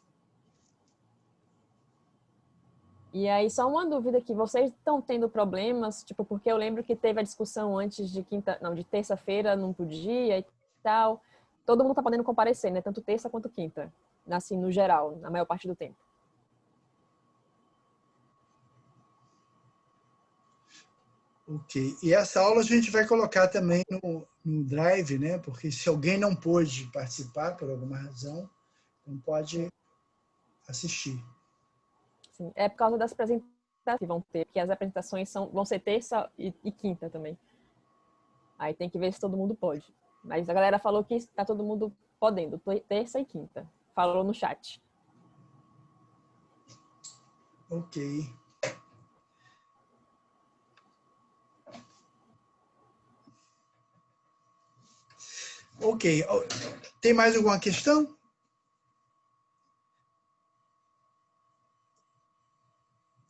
E aí, só uma dúvida aqui. Vocês estão tendo problemas? Tipo, porque eu lembro que teve a discussão antes de de terça-feira não podia e tal. Todo mundo tá podendo comparecer, né? Tanto terça quanto quinta. Assim, no geral, na maior parte do tempo. Ok. E essa aula a gente vai colocar também no Drive, né? Porque se alguém não pôde participar por alguma razão, não pode assistir. Sim. É por causa das apresentações que vão ter, porque as apresentações vão ser terça e quinta também. Aí tem que ver se todo mundo pode. Mas a galera falou que está todo mundo podendo, terça e quinta. Falou no chat. Ok. Ok. Tem mais alguma questão?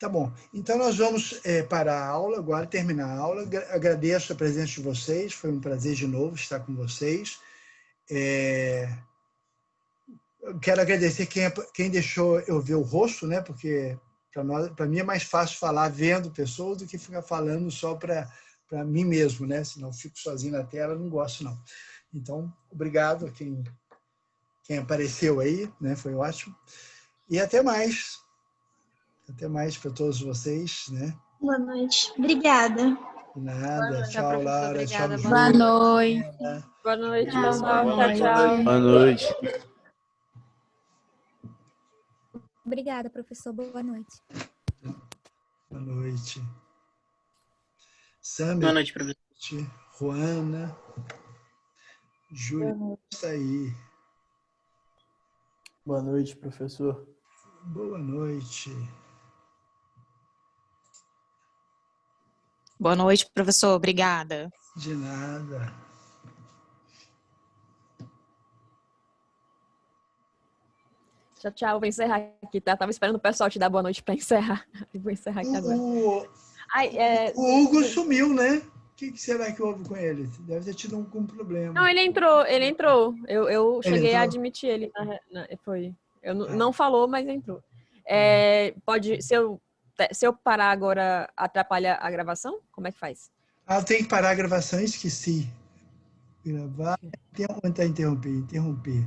Tá bom. Então, nós vamos parar a aula agora, terminar a aula. Agradeço a presença de vocês. Foi um prazer de novo estar com vocês. Eu quero agradecer quem deixou eu ver o rosto, né? Porque para mim é mais fácil falar vendo pessoas do que ficar falando só para mim mesmo, né? Senão eu fico sozinho na tela, não gosto, não. Então, obrigado a quem apareceu aí, né? Foi ótimo. E até mais. Até mais para todos vocês, né? Boa noite. Obrigada. De nada. Tchau, Tchau, professor. Laura. Obrigada. Tchau, Boa Ju. noite. Boa noite, Tchau, pessoal. boa Tchau, tchau. Boa noite. Obrigada, professor. Boa noite. Boa noite. Sandra. Boa noite, professor. Juana. Júlia. Isso aí. Boa noite, professor. Boa noite. Boa noite, professor. Obrigada. De nada. Tchau, tchau. Vou encerrar aqui, tá? Tava esperando o pessoal te dar boa noite para encerrar. Vou encerrar aqui agora. O Hugo sumiu, né? O que será que houve com ele? Deve ter tido algum problema. Não, ele entrou. Eu cheguei entrou? a admitir ele. Foi. Não falou, mas entrou. Se eu parar agora, atrapalha a gravação? Como é que faz? Eu tenho que parar a gravação, esqueci. Gravar, interromper.